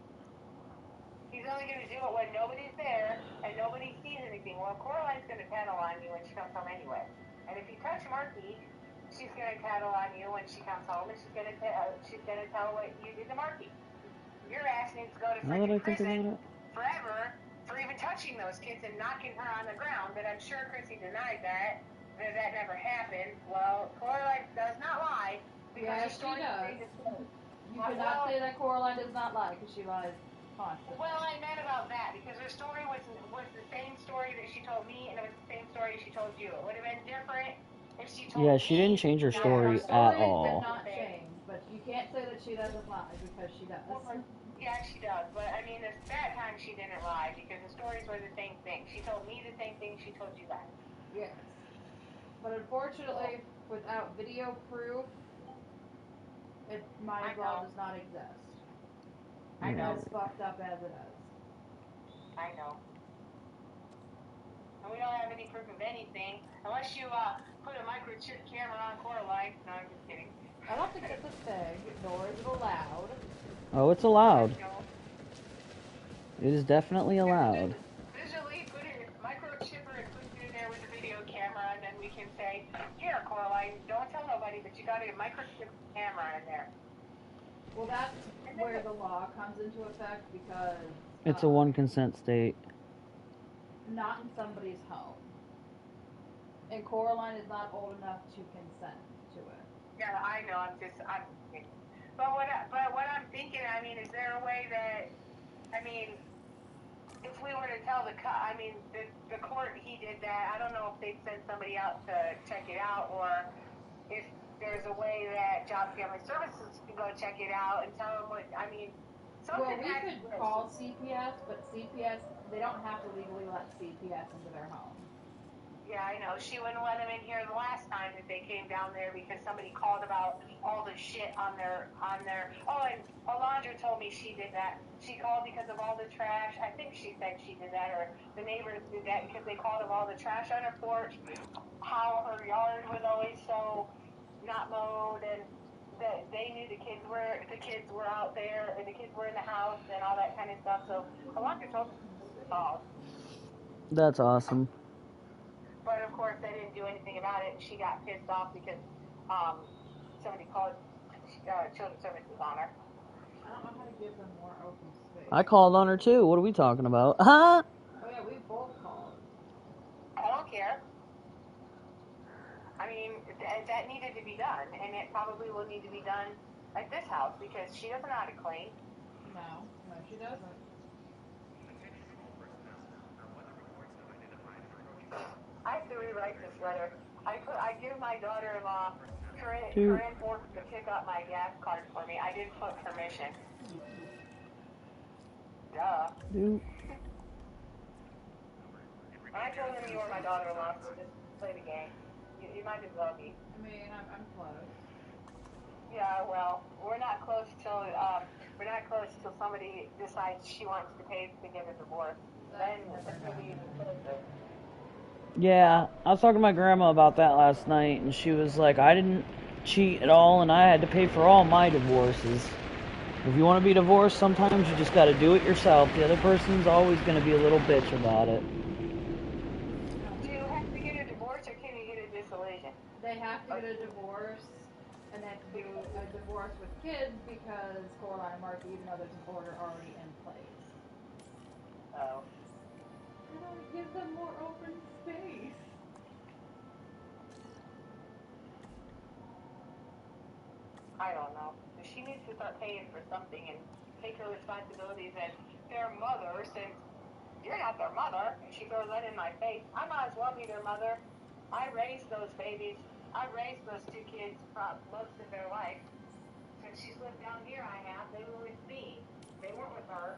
He's only gonna do it when nobody's there and nobody sees anything. Well, Coraline's gonna tattle on you when she comes home anyway. And if you touch Marky, she's gonna tattle on you when she comes home, and she's gonna tell what you did to Marky. Your ass needs to go to freaking prison forever for even touching those kids and knocking her on the ground. But I'm sure Chrissy denied that never happened. Well, Coraline does not lie because she does. You cannot say that Coraline does not lie because she lies constantly. Well, I meant about that because her story was the same story that she told me, and it was the same story she told you. It would have been different if she told me. Yeah, she didn't change her story at all. Did not change, but you can't say that she doesn't lie because she does. Yeah, she does, but I mean, that time she didn't lie because the stories were the same thing. She told me the same thing she told you guys. Yes. But unfortunately, without video proof, it might as well does not exist. I know. As fucked up as it is. I know. And we don't have any proof of anything unless you put a microchip camera on Coraline. No, I'm just kidding. I don't think it's a thing, nor is it allowed. Oh, it's allowed. It is definitely allowed. Visually put a microchipper and put it in there with a video camera, and then we can say, here, Coraline, don't tell nobody, but you got a microchip camera in there. Well, that's where the law comes into effect because... It's a one consent state. Not in somebody's home. And Coraline is not old enough to consent to it. Yeah, I know, I'm thinking. But what I'm thinking, I mean, is there a way that, I mean, if we were to tell the court he did that, I don't know if they'd send somebody out to check it out, or if there's a way that Job Family Services can go check it out and tell them what, I mean, Well, something we has could to call CPS, but CPS, they don't have to legally let CPS into their home. Yeah, I know. She wouldn't let him in here the last time that they came down there because somebody called about all the shit on their. Oh, and Alondra told me she did that. She called because of all the trash. I think she said she did that, or the neighbors did that because they called of all the trash on her porch. How her yard was always so not mowed, and that they knew the kids were out there, and the kids were in the house, and all that kind of stuff. So Alondra told me she called. That's awesome. But of course, they didn't do anything about it. She got pissed off because somebody called children's services on her. I don't know how to give them more open space. I called on her too. What are we talking about? Huh? Oh yeah, we both called. I don't care. I mean, that needed to be done, and it probably will need to be done at this house because she doesn't know how to clean. No, she doesn't. I have to rewrite this letter. I give my daughter-in-law Corinne Ford to pick up my gas card for me. I didn't put permission. Duh. Dude. I told him you were my daughter-in-law, so just play the game. You might as well be. I mean, I'm close. Yeah, well, we're not close till somebody decides she wants to pay to get a divorce. Then maybe even closer. Yeah, I was talking to my grandma about that last night, and she was like, I didn't cheat at all, and I had to pay for all my divorces. If you want to be divorced, sometimes you just got to do it yourself. The other person's always going to be a little bitch about it. Do you have to get a divorce, or can you get a dissolution? They have to get a divorce, and they have to do a divorce with kids because Coraline and Mark, even though there's an order already in place. Oh. I want to give them more open space. I don't know. She needs to start paying for something and take her responsibilities as their mother, since you're not their mother. And she throws that in my face. I might as well be their mother. I raised those babies. I raised those two kids for most of their life. Since she's lived down here, I have. They were with me. They weren't with her.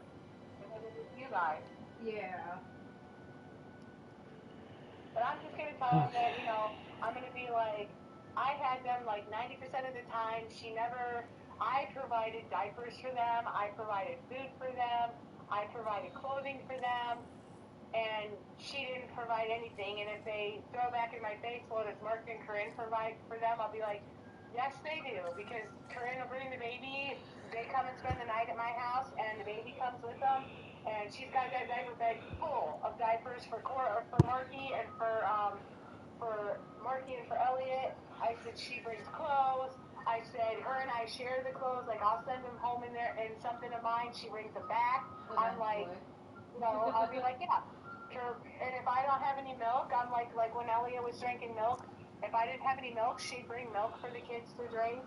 They were with you guys. Yeah. But I'm just going to tell them that, I'm going to be like, I had them like 90% of the time. I provided diapers for them. I provided food for them. I provided clothing for them. And she didn't provide anything. And if they throw back in my face, well, does Mark and Corinne provide for them? I'll be like, yes, they do. Because Corinne will bring the baby. They come and spend the night at my house, and the baby comes with them. And she's got that diaper bag full of diapers for Marky and for Marky and for Elliot. I said she brings clothes. I said her and I share the clothes. Like I'll send them home in there and something of mine. She brings them back. I'm like, I'll be like, yeah. And if I don't have any milk, I'm like when Elliot was drinking milk. If I didn't have any milk, she'd bring milk for the kids to drink.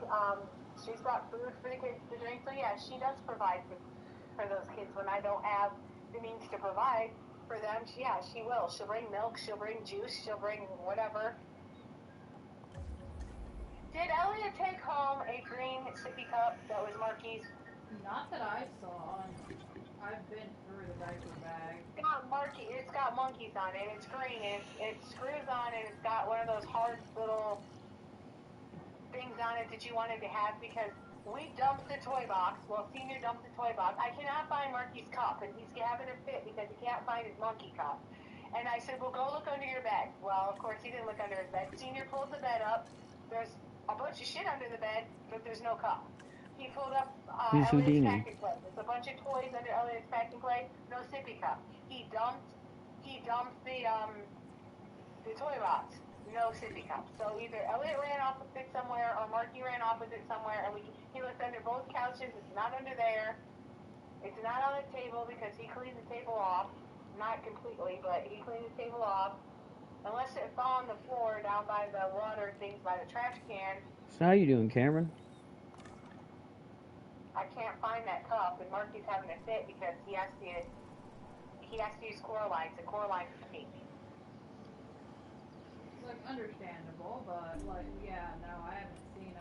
She's got food for the kids to drink. So yeah, she does provide for those kids when I don't have the means to provide for them. Yeah, she will. She'll bring milk. She'll bring juice. She'll bring whatever. Did Elliot take home a green sippy cup that was Marky's? Not that I saw. I've been through the diaper bag. It's got monkeys on it. It's green. And it screws on, and it's got one of those hard little things on it that you wanted to have because we dumped the toy box. Well, Senior dumped the toy box. I cannot find Marky's cup, and he's having a fit because he can't find his monkey cup. And I said, well, go look under your bed. Well, of course, he didn't look under his bed. Senior pulls the bed up. There's a bunch of shit under the bed, but there's no cup. He pulled up He's Elliot's Houdini. packing plate. There's a bunch of toys under Elliot's packing plate. No sippy cup. He dumped the toy box. No sippy cup. So either Elliot ran off with it somewhere, or Marky ran off with it somewhere, and he looked under both couches. It's not under there. It's not on the table because he cleaned the table off. Not completely, but he cleaned the table off. Unless it fell on the floor down by the water things by the trash can. So how you doing, Cameron? I can't find that cup, and Marky's having a fit because he has to use Coraline's, and Coraline's pink. It's like understandable, but like yeah, no, I haven't seen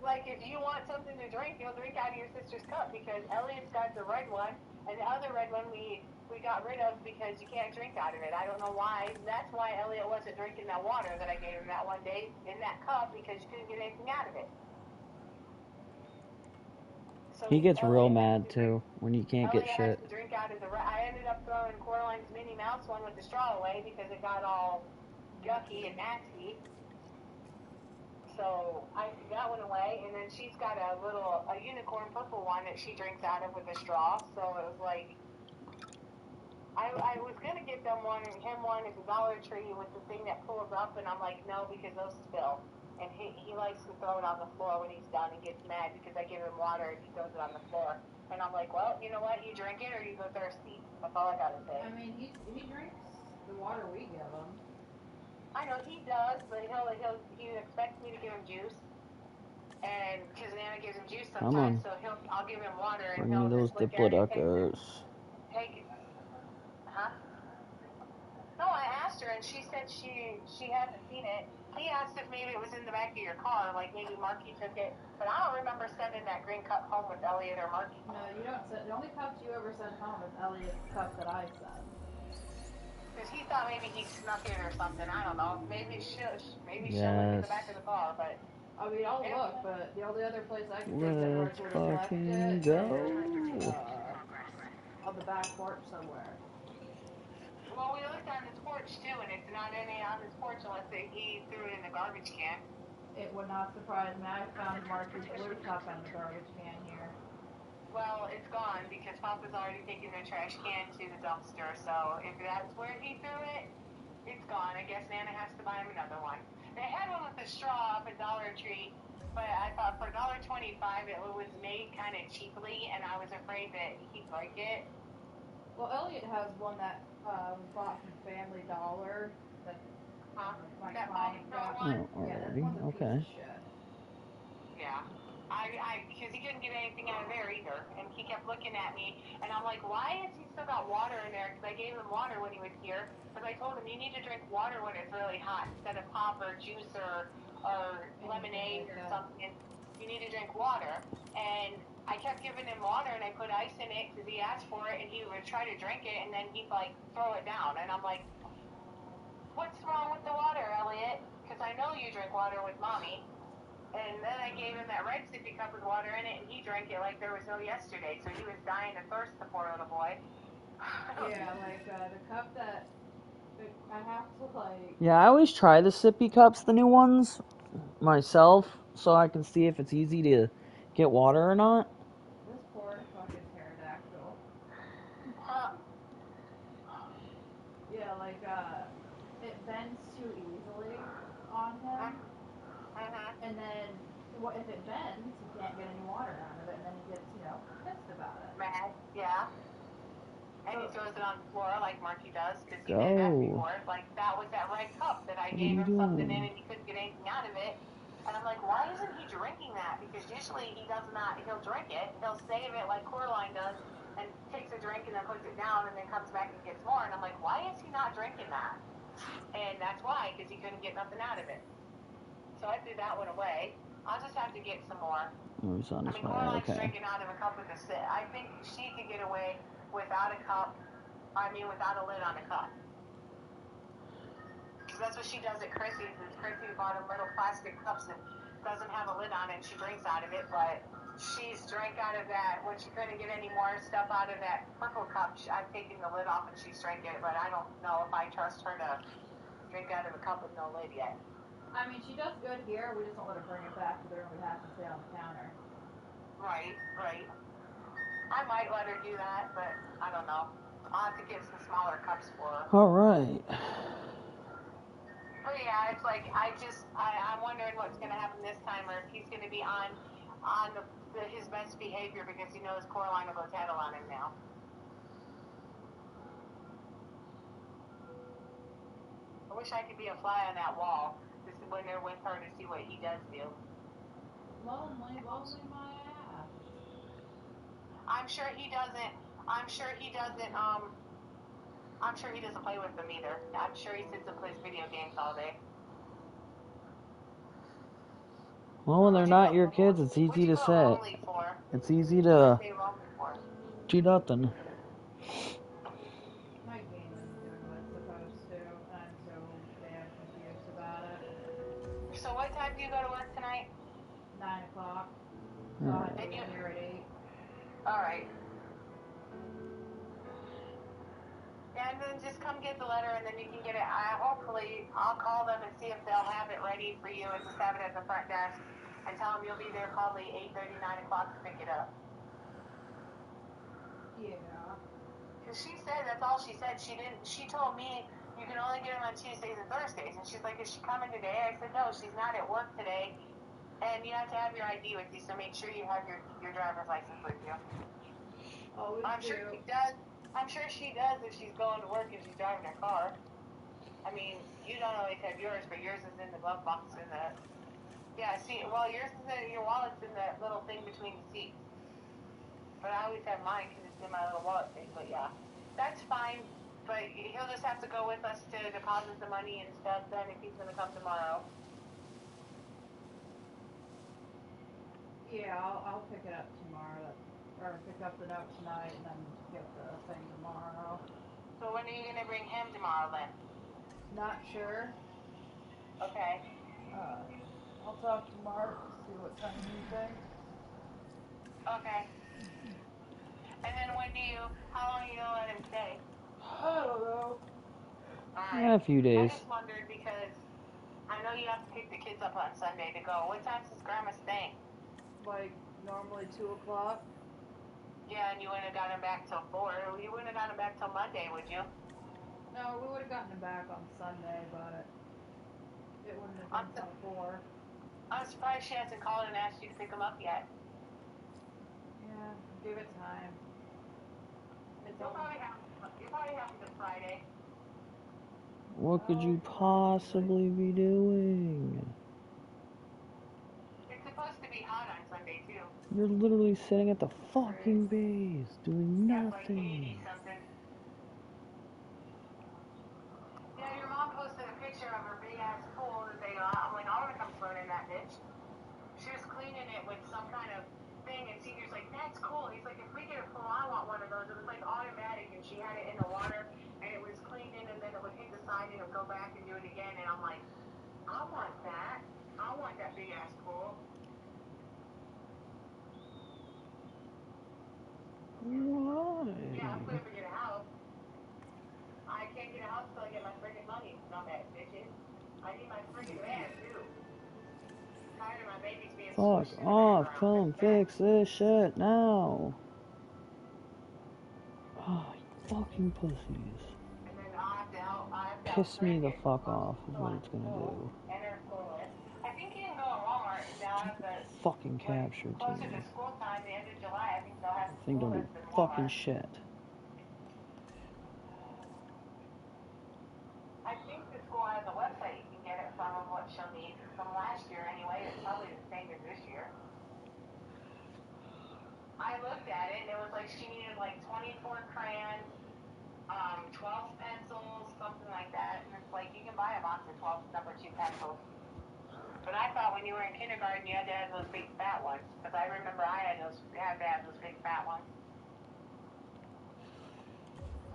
like, if you want something to drink, you'll drink out of your sister's cup, because Elliot's got the red one, and the other red one we got rid of because you can't drink out of it. I don't know why. That's why Elliot wasn't drinking that water that I gave him that one day in that cup, because you couldn't get anything out of it. So He gets real Elliot mad too when you can't get Elliot shit. has to drink out of the. I ended up throwing Coraline's Minnie Mouse one with the straw away because it got all yucky and nasty. So I threw that one away, and then she's got a unicorn purple one that she drinks out of with a straw. So it was like, I was gonna get him one at the Dollar Tree with the thing that pulls up, and I'm like, no, because those spill. And he likes to throw it on the floor when he's done and gets mad because I give him water and he throws it on the floor. And I'm like, well, you know what? You drink it or you go thirsty. That's all I gotta say. I mean, he drinks the water we give him. I know he does, but he expects me to give him juice, and because Nana gives him juice sometimes, so I'll give him water, and Bring me he'll those just look at it and Diplodocus. take it. Huh? No, I asked her, and she said she hasn't seen it. He asked if maybe it was in the back of your car, like maybe Marky took it, but I don't remember sending that green cup home with Elliot or Marky. No, you don't send. The only cups you ever send home is Elliot's cup that I send. Because he thought maybe he snuck it or something. I don't know. Maybe she'll look in the back of the car, but. I mean, I'll look, but the only other place I can think that Let's Mark would have left fucking it go. is on the back porch somewhere. Well, we looked on his porch too, and it's not any on his porch unless he threw it in the garbage can. It would not surprise me. I found Marky's blue cup in the garbage can here. Well, it's gone because Papa's already taken the trash can to the dumpster, so if that's where he threw it, it's gone. I guess Nana has to buy him another one. They had one with a straw up at Dollar Tree, but I thought for $1.25 it was made kind of cheaply, and I was afraid that he'd like it. Well, Elliot has one that was bought from Family Dollar. That my client got. Oh, Yeah, that already? one's a Okay. piece of shit. Yeah. Because he couldn't get anything out of there either, and he kept looking at me, and I'm like, why has he still got water in there? Because I gave him water when he was here, because I told him you need to drink water when it's really hot instead of pop or juice or lemonade or something. You need to drink water, and I kept giving him water, and I put ice in it because he asked for it, and he would try to drink it, and then he'd like throw it down, and I'm like, what's wrong with the water, Elliot? Because I know you drink water with mommy. And then I gave him that red sippy cup with water in it, and he drank it like there was no yesterday. So he was dying of thirst, the poor little boy. Yeah, like the cup that I have to like. Yeah, I always try the sippy cups, the new ones, myself, so I can see if it's easy to get water or not. This poor fucking pterodactyl. Yeah, like it bends too easily on him, and then if it bends, he can't get any water out of it, and then he gets pissed about it. Mad, yeah. And he throws it on the floor like Marky does, because he did that Go. before. Like, that was that red cup that I What are gave you him something in, doing? and he couldn't get anything out of it. And I'm like, why isn't he drinking that? Because usually he does not, he'll drink it, he'll save it like Coraline does, and takes a drink and then puts it down, and then comes back and gets more. And I'm like, why is he not drinking that? And that's why, because he couldn't get nothing out of it. So I threw that one away. I'll just have to get some more. Oh, he's on his way. Coraline's Okay. drinking out of a cup with a sip. I think she could get away without a cup. Without a lid on a cup. Because that's what she does at Chrissy's. Chrissy bought them little plastic cups that doesn't have a lid on it, and she drinks out of it. But she's drank out of that when she couldn't get any more stuff out of that purple cup. I've taken the lid off and she's drank it, but I don't know if I trust her to drink out of a cup with no lid yet. I mean, she does good here. We just don't let her bring it back to the room. We have to stay on the counter. Right. I might let her do that, but I don't know. I'll have to get some smaller cups for her. All right. But yeah, it's like I'm wondering what's going to happen this time, or if he's going to be on his best behavior because he knows Coraline will go tattle on him now. I wish I could be a fly on that wall when they're with her to see what he does do. Lonely my ass. I'm sure he doesn't play with them either. I'm sure he sits and plays video games all day. Well, when they're not your kids, it's easy to set. It's easy to do nothing. My game isn't doing what it's supposed to, and I'm so damn confused about it. So what time do you go to work tonight? 9 o'clock. So I'll have to be here at 8. Alright. And then just come get the letter and then you can get it. Hopefully, I'll call them and see if they'll have it ready for you and just have it at the front desk and tell them you'll be there probably 8:30, 9 o'clock to pick it up. Yeah. Because she said, that's all she said. She told me you can only get them on Tuesdays and Thursdays. And she's like, is she coming today? I said, no, she's not at work today. And you have to have your ID with you, so make sure you have your driver's license with you. Always I'm do. sure she does. I'm sure she does if she's going to work and she's driving her car. I mean, you don't always have yours, but yours is in the glove box in the. Yeah, see, well, yours is in your wallet's in that little thing between the seats. But I always have mine because it's in my little wallet thing. But yeah, that's fine. But he'll just have to go with us to deposit the money and stuff. Then if he's gonna come tomorrow. Yeah, I'll pick it up tomorrow. Or pick up the note tonight and then get the thing tomorrow. So when are you gonna bring him tomorrow then? Not sure. Okay. I'll talk to Mark to see what time he thinks. Okay. And then how long are you gonna let him stay? I don't know. A few days. I just wondered because I know you have to pick the kids up on Sunday to go. What time's his grandma staying? Like, normally 2 o'clock. Yeah, and you wouldn't have got him back till 4. You wouldn't have got him back till Monday, would you? No, we would have gotten him back on Sunday, but it wouldn't have been till 4. I'm surprised she hasn't called and asked you to pick him up yet. Yeah, give it time. You'll probably have him this Friday. What could you possibly be doing? It's supposed to be hot on Sunday too. You're literally sitting at the fucking base doing Yeah, it's like 80 nothing. something. Yeah, your mom posted a picture of her big ass pool that they got. I'm like, I want to come swim in that bitch. She was cleaning it with some kind of thing, and Senior's like, that's cool. He's like, if we get a pool, I want one of those. It was like automatic, and she had it in the water, and it was cleaned in, and then it would hit the side, and it would go back and do it again. And I'm like, I want that. I want that big ass pool. Why? Yeah, I'm going to get a house. I can't get a house till I get my friggin' money, dumbass bitches. I need my friggin' van, too. Tired of my babies being Fuck squished in the off, background. come fix this shit now. Oh, you fucking pussies. And then I'll have to help Piss me the Cricket fuck off is what it's gonna school, do. enter school list. I think you can go to Walmart and they'll have the Fucking capture closer team. to school time, the end of July. I think they'll have the Thing school don't do list in fucking Walmart. shit. I think the school has a website you can get it from of what she'll need from last year anyway. It's probably the same as this year. I looked at it and it was like she needed like 24 crayons, 12 pencils, something like that. And it's like you can buy a box of 12 number 2 pencils. But I thought when you were in kindergarten you had to have those big fat ones. Because I remember I had to have those big fat ones.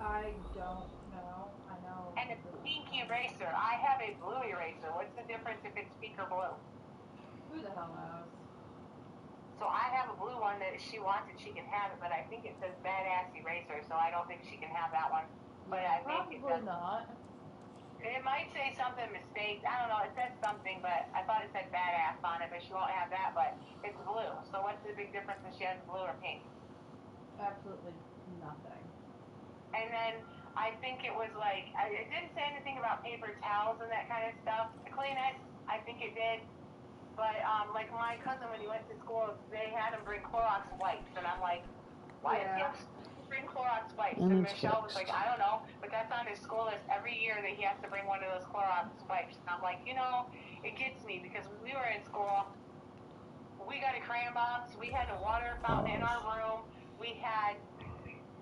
I don't know. I know. And a pink eraser. I have a blue eraser. What's the difference if it's pink or blue? Who the hell knows? So I have a blue one that if she wants it, she can have it. But I think it says badass eraser, so I don't think she can have that one. But Yeah, I think it probably does. not. It might say something mistakes. I don't know. It says something, but I thought it said badass on it, but she won't have that. But it's blue. So what's the big difference if she has blue or pink? Absolutely nothing. And then I think it was like it didn't say anything about paper towels and that kind of stuff. Kleenex, I think it did. But like my cousin when he went to school, they had him bring Clorox wipes, and I'm like, why does he have to bring Clorox wipes? And And it's Michelle was like, fixed. I don't know, but that's on his school list every year that he has to bring one of those Clorox wipes. And I'm like, it gets me because when we were in school, we got a crayon box, we had a water fountain in our room, we had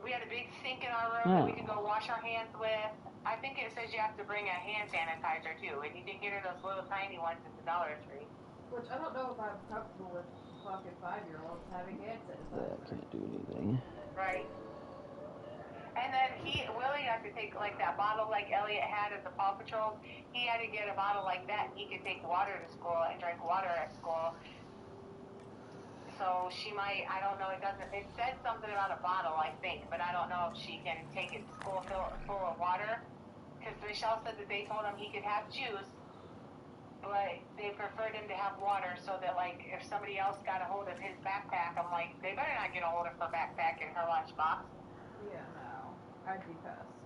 a big sink in our room that we could go wash our hands with. I think it says you have to bring a hand sanitizer too, and you can get her those little tiny ones at the Dollar Tree. Which I don't know if I'm comfortable with fucking 5-year-olds having hand sanitizer. That can't do anything. Right. And then Willie got to take like that bottle like Elliot had at the Paw Patrol. He had to get a bottle like that and he could take water to school and drink water at school. So she might, I don't know, it said something about a bottle, I think, but I don't know if she can take it to school full of water. Because Michelle said that they told him he could have juice, but they preferred him to have water so that, like, if somebody else got a hold of his backpack, I'm like, they better not get a hold of her backpack in her lunchbox. Yeah, no. I'd be pissed.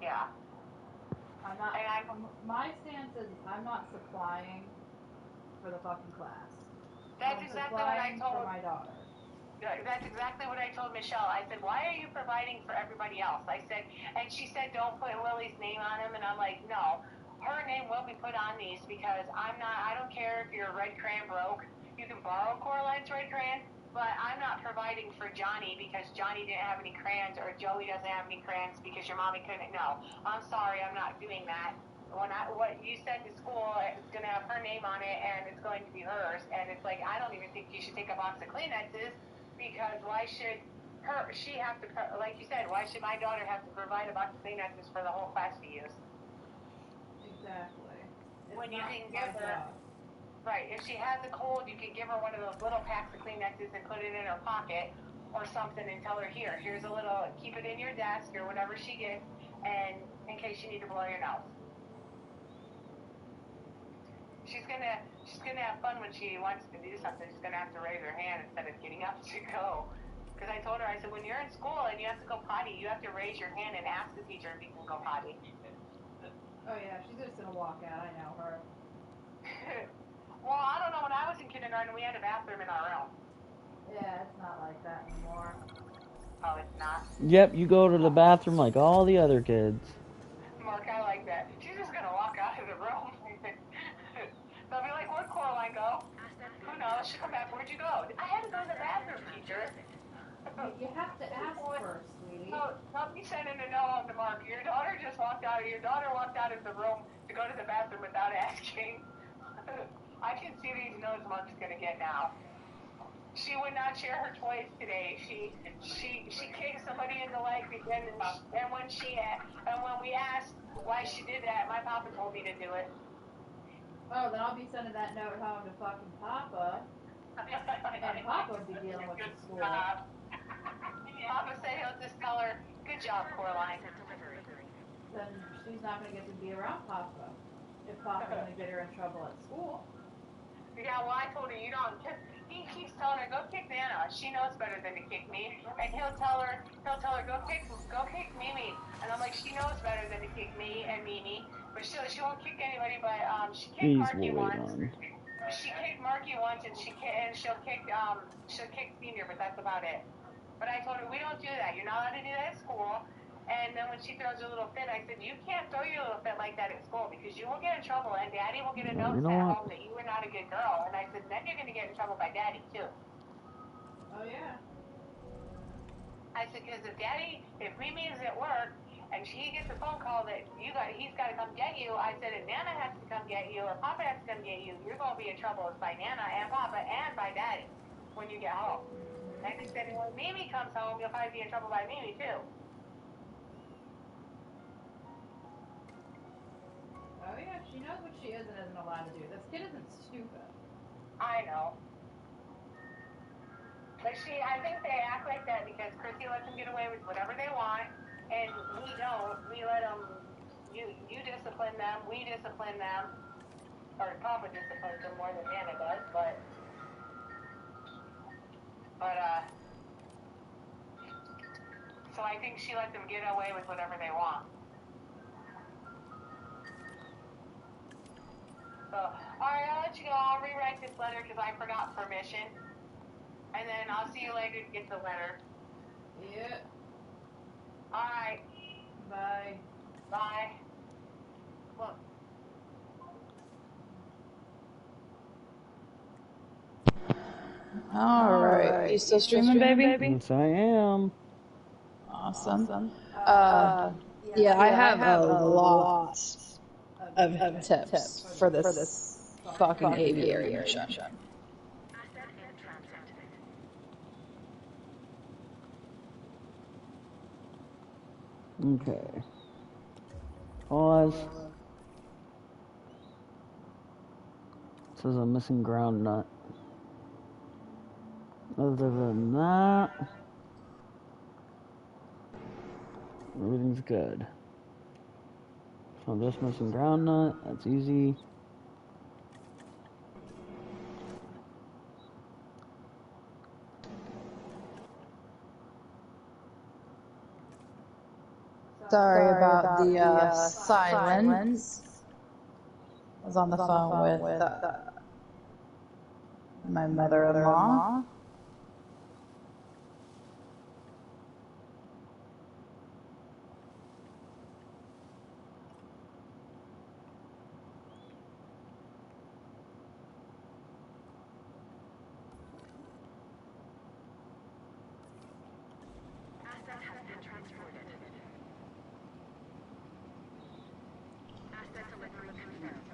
Yeah. I'm not. My stance is I'm not supplying for the fucking class. That's exactly what I told for my daughter. That's exactly what I told Michelle. I said, why are you providing for everybody else? I said, and she said, don't put Lily's name on them. And I'm like, no, her name will be put on these because I don't care if your red crayon broke. You can borrow Coraline's red crayon, but I'm not providing for Johnny because Johnny didn't have any crayons or Joey doesn't have any crayons because your mommy couldn't. No, I'm sorry, I'm not doing that. What you said to school, it's going to have her name on it and it's going to be hers. And it's like, I don't even think you should take a box of Kleenexes. Because why should she have to, like you said, why should my daughter have to provide a box of Kleenexes for the whole class to use? Exactly. When you can give her, right, if she has a cold, you can give her one of those little packs of Kleenexes and put it in her pocket or something and tell her, here's a little, keep it in your desk or whatever she gets, and in case you need to blow your nose. She's gonna have fun when she wants to do something. She's gonna have to raise her hand instead of getting up to go. Because I told her, I said, when you're in school and you have to go potty, you have to raise your hand and ask the teacher if you can go potty. Oh yeah, she's just gonna walk out. I know her. Well, I don't know. When I was in kindergarten, we had a bathroom in our room. Yeah, it's not like that anymore. Oh, it's not? Yep, you go to the bathroom like all the other kids. Mark, I like that. She's just gonna walk out of the room. They'll be like, where'd Coraline go? Who knows? She'll come back. Where'd you go? I had to go to the bathroom, teacher. You have to ask first, sweetie. Don't be sending a no on to Mark. Your daughter walked out of the room to go to the bathroom without asking. I can see these no's Mark's gonna get now. She would not share her toys today. She kicked somebody in the leg and when we asked why she did that, my papa told me to do it. Oh, then I'll be sending that note home to fucking Papa. And Papa would be dealing with the school. Papa said he'll just tell her, good job, Coraline. Then she's not going to get to be around Papa. If Papa's going to get her in trouble at school. Yeah, well, I told her, you don't, because he keeps telling her, go kick Nana. She knows better than to kick me. And he'll tell her, go kick Mimi. And I'm like, she knows better than to kick me and Mimi. But she won't kick anybody, but she kicked Marky once. She kicked Marky once, and she'll kick Senior, but that's about it. But I told her, we don't do that. You're not allowed to do that at school. And then when she throws her little fit, I said, you can't throw your little fit like that at school because you will get in trouble, and Daddy will get a note at home that you were not a good girl. And I said, then you're going to get in trouble by Daddy, too. Oh, yeah. I said, because if Mimi's at work, and he gets a phone call that he's got to come get you, I said, if Nana has to come get you or Papa has to come get you, you're going to be in trouble by Nana and Papa and by Daddy when you get home. And he said, when Mimi comes home, you'll probably be in trouble by Mimi, too. Oh, yeah, she knows what she is and isn't allowed to do. This kid isn't stupid. I know. But I think they act like that because Chrissy lets them get away with whatever they want, and we don't. We let them, you discipline them, we discipline them, or Papa disciplines them more than Nana does, but so I think she lets them get away with whatever they want. So, alright, I'll let you go. I'll rewrite this letter because I forgot permission. And then I'll see you later to get the letter. Yeah. Alright. Bye. Bye. Look. Alright. You still streaming, baby? Yes, I am. Awesome. Yeah, I have a lot of tips for this fucking aviary mission. Okay. Pause. It says I'm missing ground nut. Other than that, everything's good. So I'm just missing ground nut. That's easy. Sorry about the silence. I was on the phone with my mother-in-law.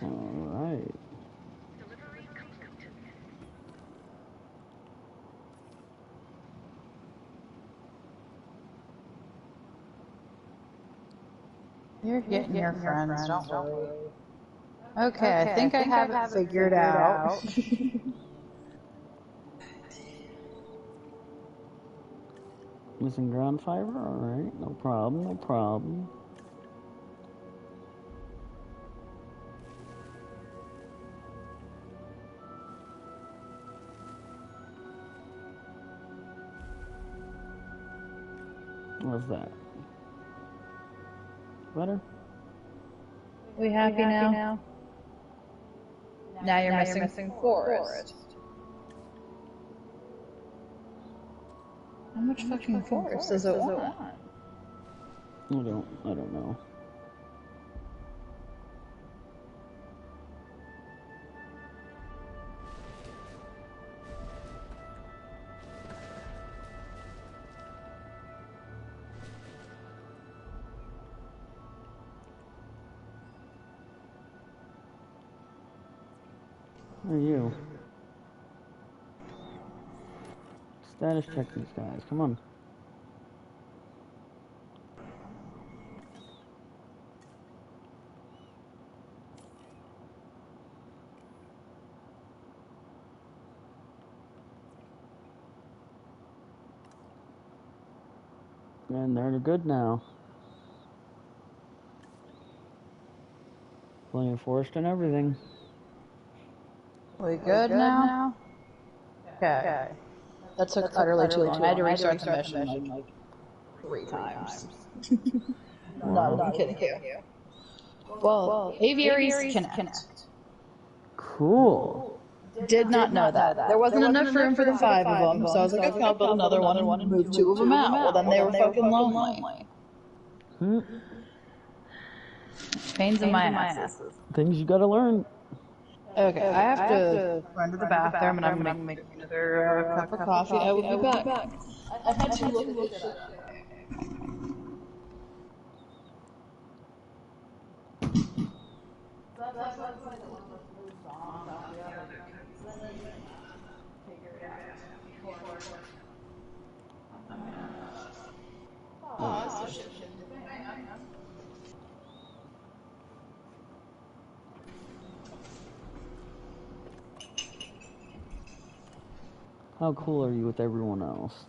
Alright. You're getting your friends, don't worry. Okay, I think I have it figured out. Missing ground fiber? Alright, no problem, no problem. What's that? Better? We happy now? Now you're missing forest. How much fucking forest does it want? I don't know. Who are you? Status check these guys. Come on. And they're good now. Plenty of forest and everything. We good now? Okay. That took utterly too long. I had to restart the mission like 3 times. Not even kidding you. Well, aviaries connect. Cool. Did not know that. There wasn't enough room for the 5 of them, so I was like, okay, I'll build another one and move 2 of them out. Well, then they were fucking lonely. Pains in my ass. Things you gotta learn. Okay, I have to run to the bathroom and I'm gonna make another cup of coffee. I will be back. I had to look at this shit up. How cool are you with everyone else?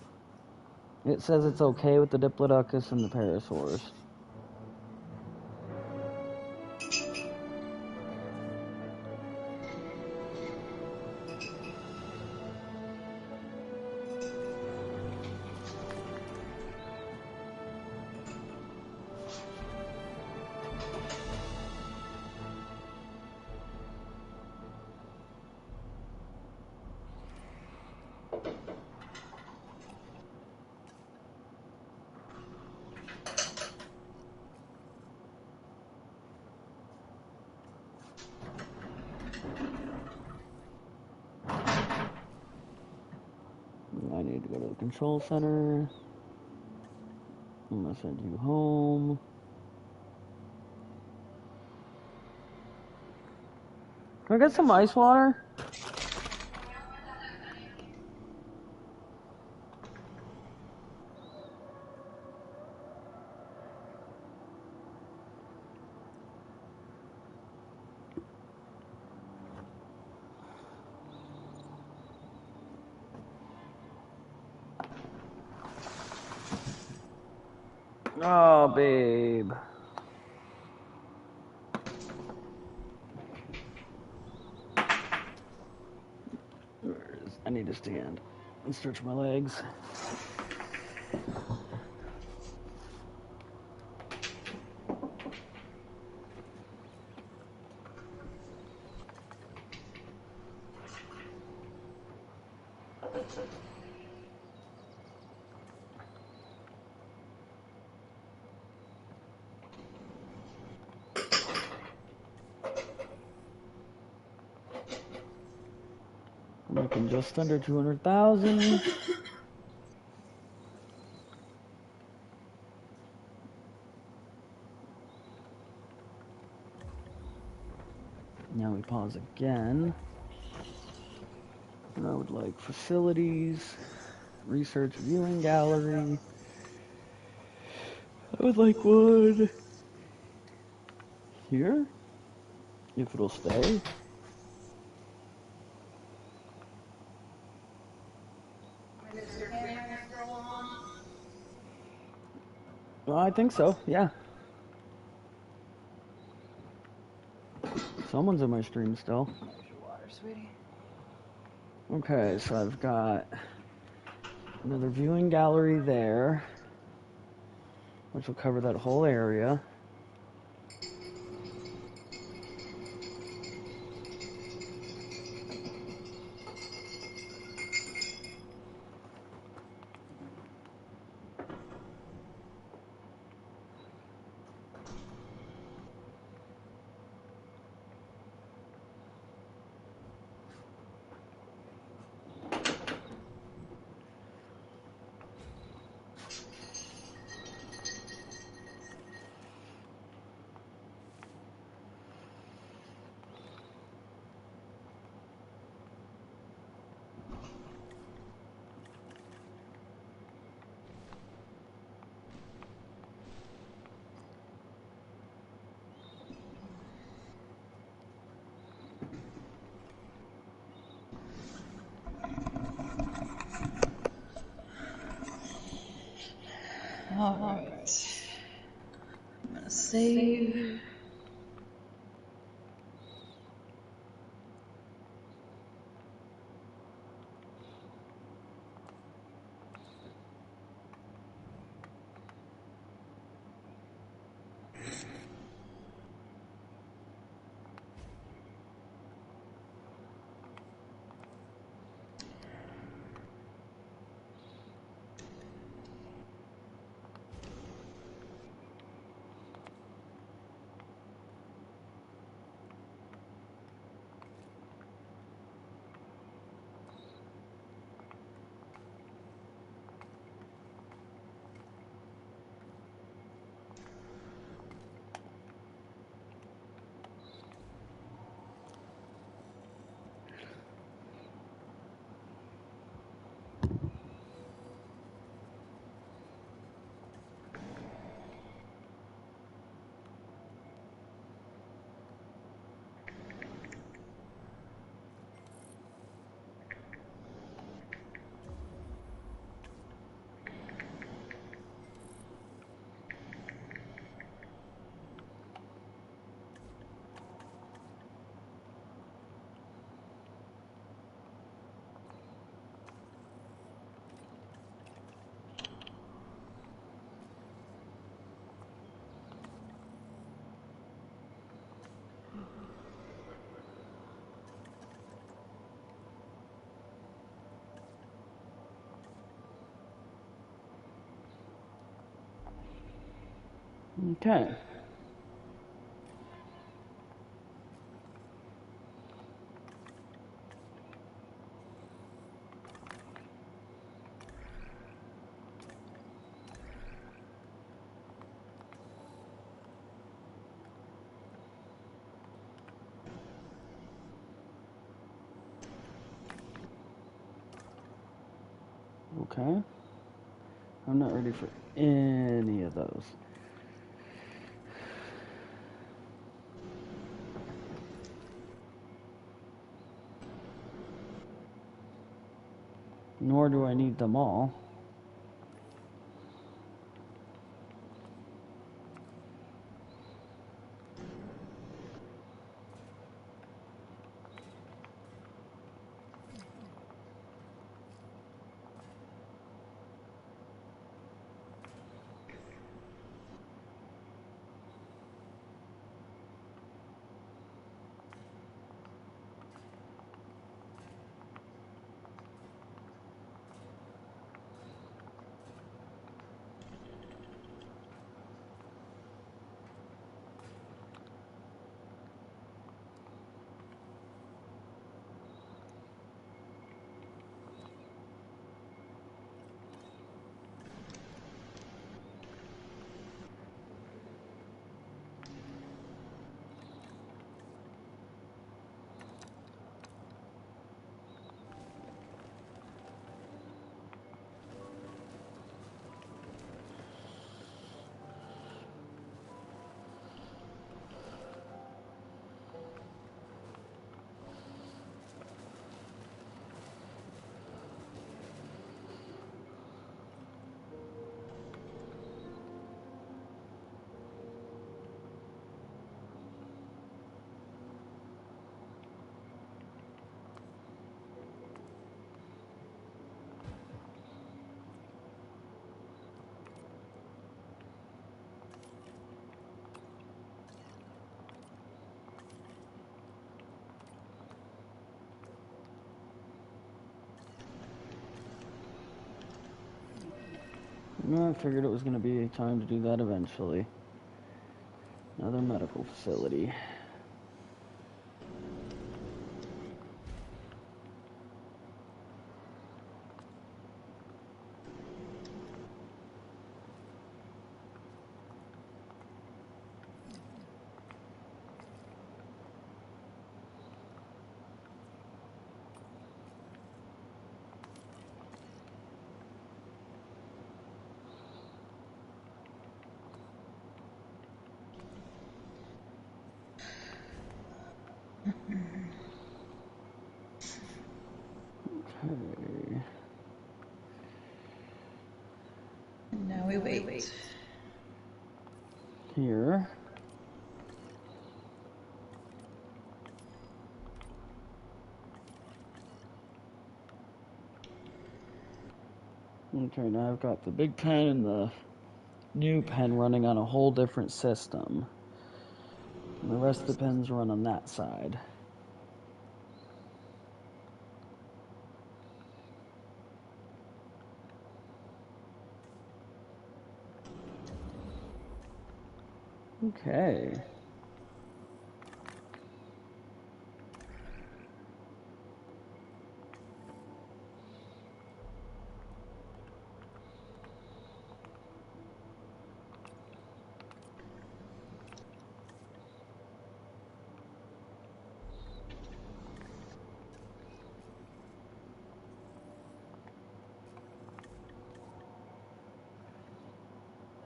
It says it's okay with the Diplodocus and the Parasaurs. I need to go to the control center. I'm gonna send you home. Can I get some ice water? Oh, babe. I need to stand and stretch my legs. I'm making just under 200,000. Now we pause again. And I would like facilities, research viewing gallery. I would like one here, if it'll stay. Well, I think so, yeah. Someone's in my stream still. There's your water, sweetie. Okay, so I've got another viewing gallery there, which will cover that whole area. Alright. I'm gonna save. Okay. Okay. I'm not ready for any of those. Nor do I need them all. No, I figured it was going to be time to do that eventually. Another medical facility. Okay. And now we wait. Here. Okay, now I've got the big pen and the new pen running on a whole different system. And the rest of the pens run on that side. Okay.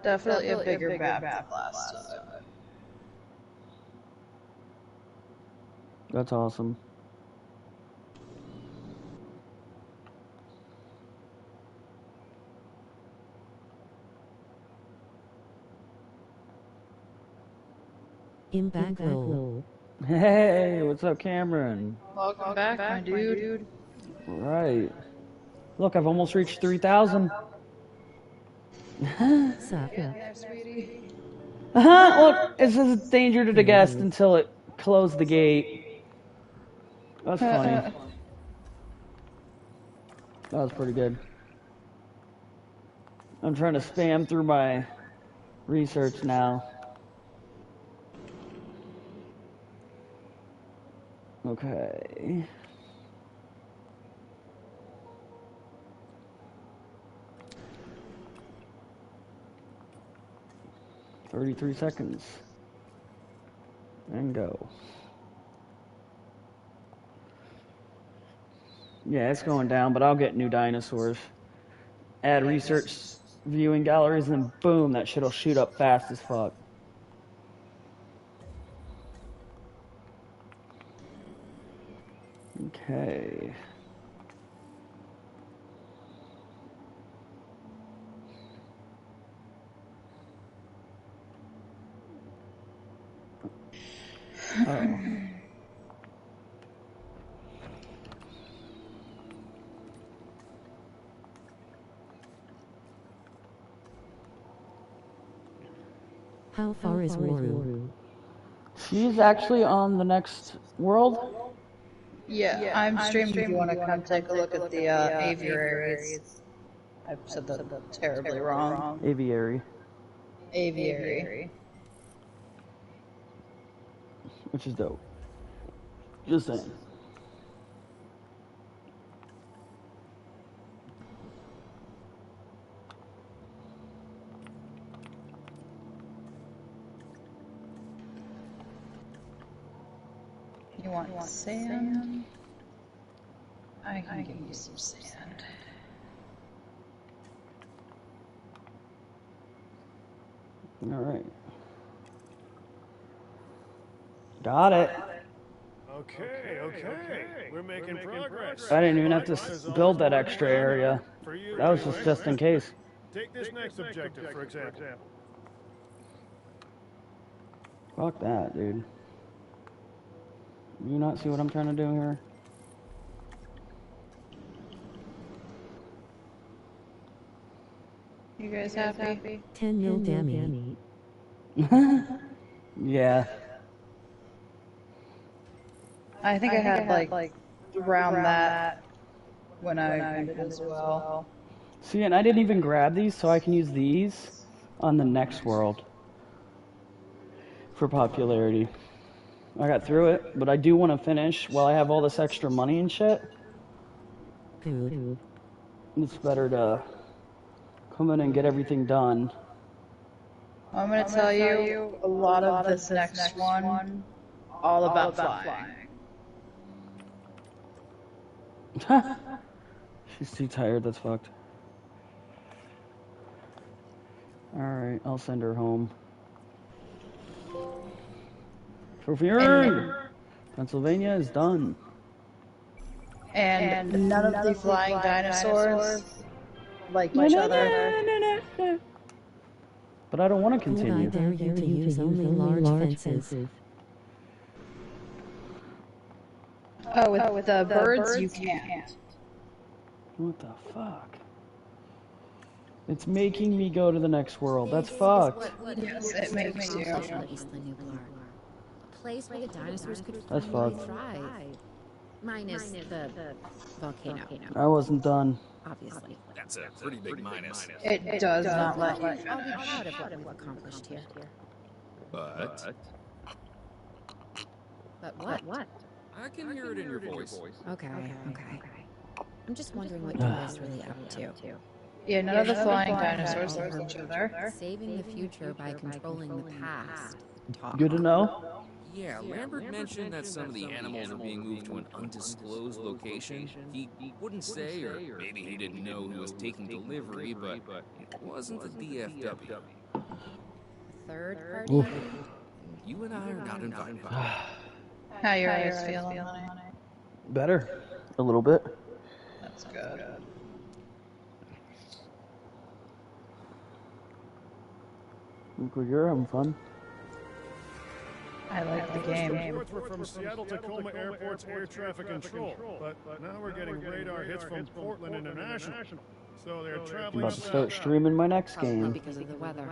Definitely a bigger map than last time. That's awesome. In back row. Hey, what's up, Cameron? Welcome back, my dude. Right. Look, I've almost reached 3,000. Sup. There, sweetie. Well, it says danger to the guest until it closed the gate. That's funny. That was pretty good. I'm trying to spam through my research now. Okay. "33 seconds. And go." Yeah, it's going down, but I'll get new dinosaurs. add research viewing galleries, and then boom, that shit'll shoot up fast as fuck. Okay. Oh. How far is Waru? She's actually on the next world. Yeah, I'm streaming if you want to come take a look at the aviaries. I've said that terribly wrong. Aviary. Aviary. Which is dope. Just saying. You want sand? I can give you some sand. All right. Got it. Okay. We're making progress. I didn't even have to build that extra area. That was just in case. Take this next objective, for example. Fuck that, dude. You not see what I'm trying to do here? You guys happy? 10 mil damage. Yeah. I think I had like around that when I ended as well. See, and I didn't even grab these, so I can use these on the next world for popularity. I got through it, but I do want to finish while I have all this extra money and shit. Good. It's better to come in and get everything done. I'm gonna tell you a lot of this next one, all about flying. She's too tired, that's fucked. Alright, I'll send her home. Trophy earned! Pennsylvania is done. And none of the flying dinosaurs like each other. But I don't want to Would I continue. dare you to use only large fences? Oh, with the birds you can't. What the fuck? It's making me go to the next world. That's fucked. Yes, it makes you. A place where the dinosaurs could That's finally fucked. thrive. Minus the volcano, I wasn't done. obviously. That's a pretty big minus. It does not let you I'll be finish. proud of what we've accomplished here. But But what? I can hear it in your voice. Okay. I'm just wondering what you guys really up to. Yeah, none of the flying dinosaurs like each other. Saving the future by controlling the past. Talk. Good to know. Yeah, Lambert mentioned that some of the animals are being moved to an undisclosed location. He wouldn't say, or maybe he didn't know who was taking delivery, but it wasn't the DFW. Third party. Oof. You and I are not invited. How your eyes feeling, honey? Better. A little bit. That's good. Look, you're having fun. I like the game. Reports were from Seattle-Tacoma Airport's air traffic control, but now we're getting radar hits from Portland International. So they're I'm traveling about to start streaming my next Probably game. because of the weather.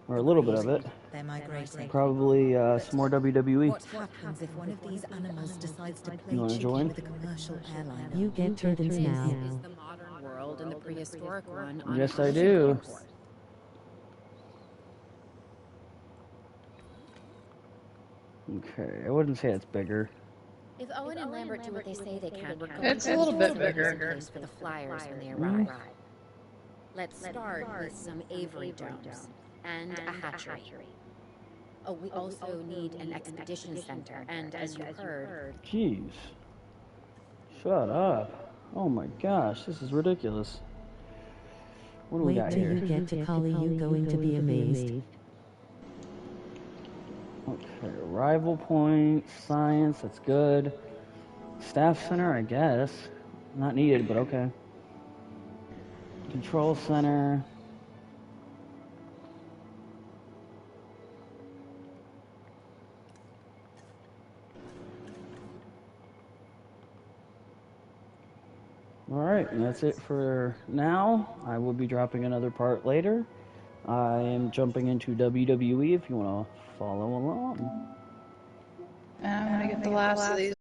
Or a little bit of it. They're migrating. Probably some more WWE. What happens if one of these animals decides to You play wanna chicken join? with a commercial airliner? You get turbans now. Is the modern world and the prehistoric one on Yes, a I do. airport. Okay, I wouldn't say it's bigger. If Owen and Lambert do what they say they can, we're going It's to a little bit have bigger. a place for the flyers when they arrive. Let's start with some aviary domes and a hatchery. Oh, we also need an expedition center, and as you heard, Jeez. Shut up. Oh my gosh, this is ridiculous. What do we Wait got till here? you get to Kali, you're going to be amazed. Okay, arrival point, science, that's good. Staff center, I guess. Not needed, but okay. Control center. Alright, and that's it for now. I will be dropping another part later. I am jumping into WWE if you want to follow along. And I'm gonna get the last of these.